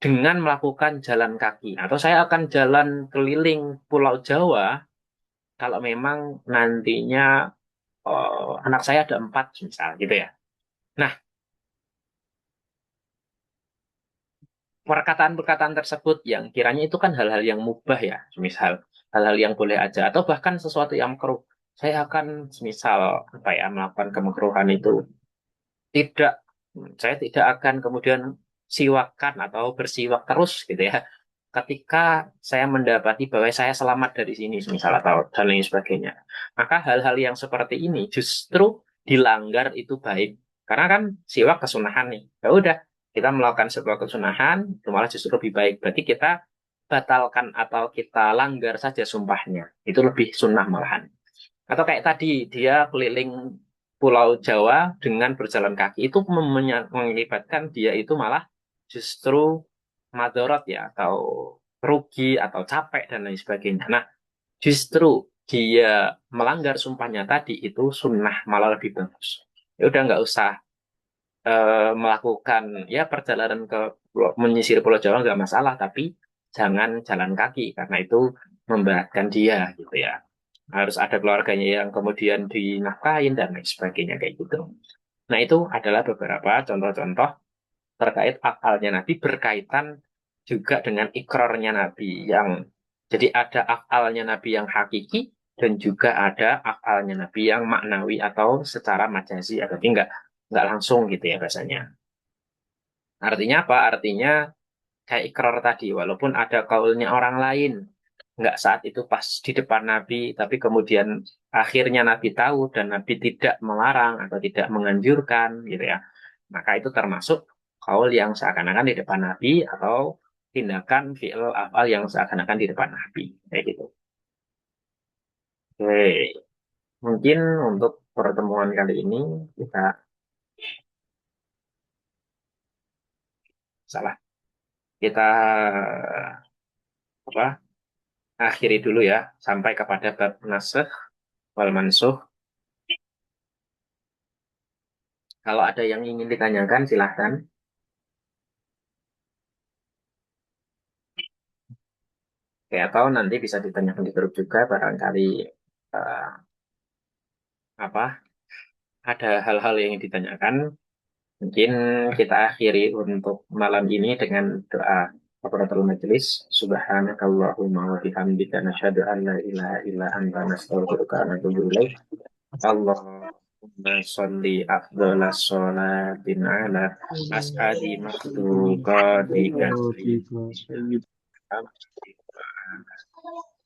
dengan melakukan jalan kaki, atau saya akan jalan keliling Pulau Jawa kalau memang nantinya anak saya ada 4 misal gitu ya. Nah, perkataan-perkataan tersebut yang kiranya itu kan hal-hal yang mubah ya, misal hal-hal yang boleh aja atau bahkan sesuatu yang makruh. Saya akan misal apa ya melakukan kemakruhan itu tidak, saya tidak akan kemudian siwakan atau bersiwak terus gitu ya. Ketika saya mendapati bahwa saya selamat dari sini, misal atau dan lain sebagainya, maka hal-hal yang seperti ini justru dilanggar itu baik. Karena kan siwak kesunahan nih. Ya udah, kita melakukan sebuah kesunahan, itu malah justru lebih baik. Berarti kita batalkan atau kita langgar saja sumpahnya. Itu lebih sunnah malahan. Atau kayak tadi, dia keliling Pulau Jawa dengan berjalan kaki. Itu mengakibatkan dia itu malah justru madorot ya, atau rugi, atau capek, dan lain sebagainya. Nah, justru dia melanggar sumpahnya tadi itu sunnah, malah lebih bagus. Ya udah nggak usah melakukan ya perjalanan ke menyisir Pulau Jawa nggak masalah, tapi jangan jalan kaki karena itu memberatkan dia gitu ya. Harus ada keluarganya yang kemudian dinafkahin dan lain sebagainya kayak gitu. Nah, itu adalah beberapa contoh-contoh terkait afalnya Nabi berkaitan juga dengan ikrarnya Nabi yang jadi ada afalnya Nabi yang hakiki dan juga ada afalnya Nabi yang maknawi atau secara majazi, tapi nggak langsung gitu ya bahasanya. Artinya apa? Artinya kayak ikrar tadi, walaupun ada kaulnya orang lain, nggak saat itu pas di depan Nabi, tapi kemudian akhirnya Nabi tahu dan Nabi tidak melarang atau tidak menganjurkan, gitu ya. Maka itu termasuk kaul yang seakan-akan di depan Nabi atau tindakan fi'il afal yang seakan-akan di depan Nabi, kayak gitu. Oke, mungkin untuk pertemuan kali ini kita salah. Kita apa akhiri dulu ya sampai kepada bab nasikh wal mansukh. Kalau ada yang ingin ditanyakan silahkan. Oke, atau nanti bisa ditanyakan di grup juga barangkali eh, apa ada hal-hal yang ditanyakan. Mungkin kita akhiri untuk malam ini dengan doa kafaratul majelis. Subhanakallahumma wa bihamdika nasyhadu an la ilaha illa anta nastaghfiruka wa natubu ilaik. Allahumma sholli afdhalas sholatin ala as'adi makhluqatika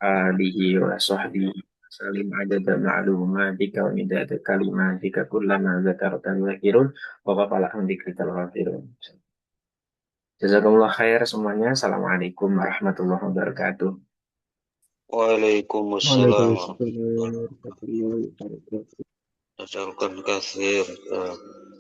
alihi wa sahbihi salim adada ma'lumatika wa midada kalimatika kullama zakarta zakirun wa qafala hamdikal ghafirun. Jazakumullah khair semuanya. Assalamualaikum warahmatullahi wabarakatuh. Waalaikumsalam Waalaikumsalam warahmatullahi wabarakatuh. warahmatullahi wabarakatuh.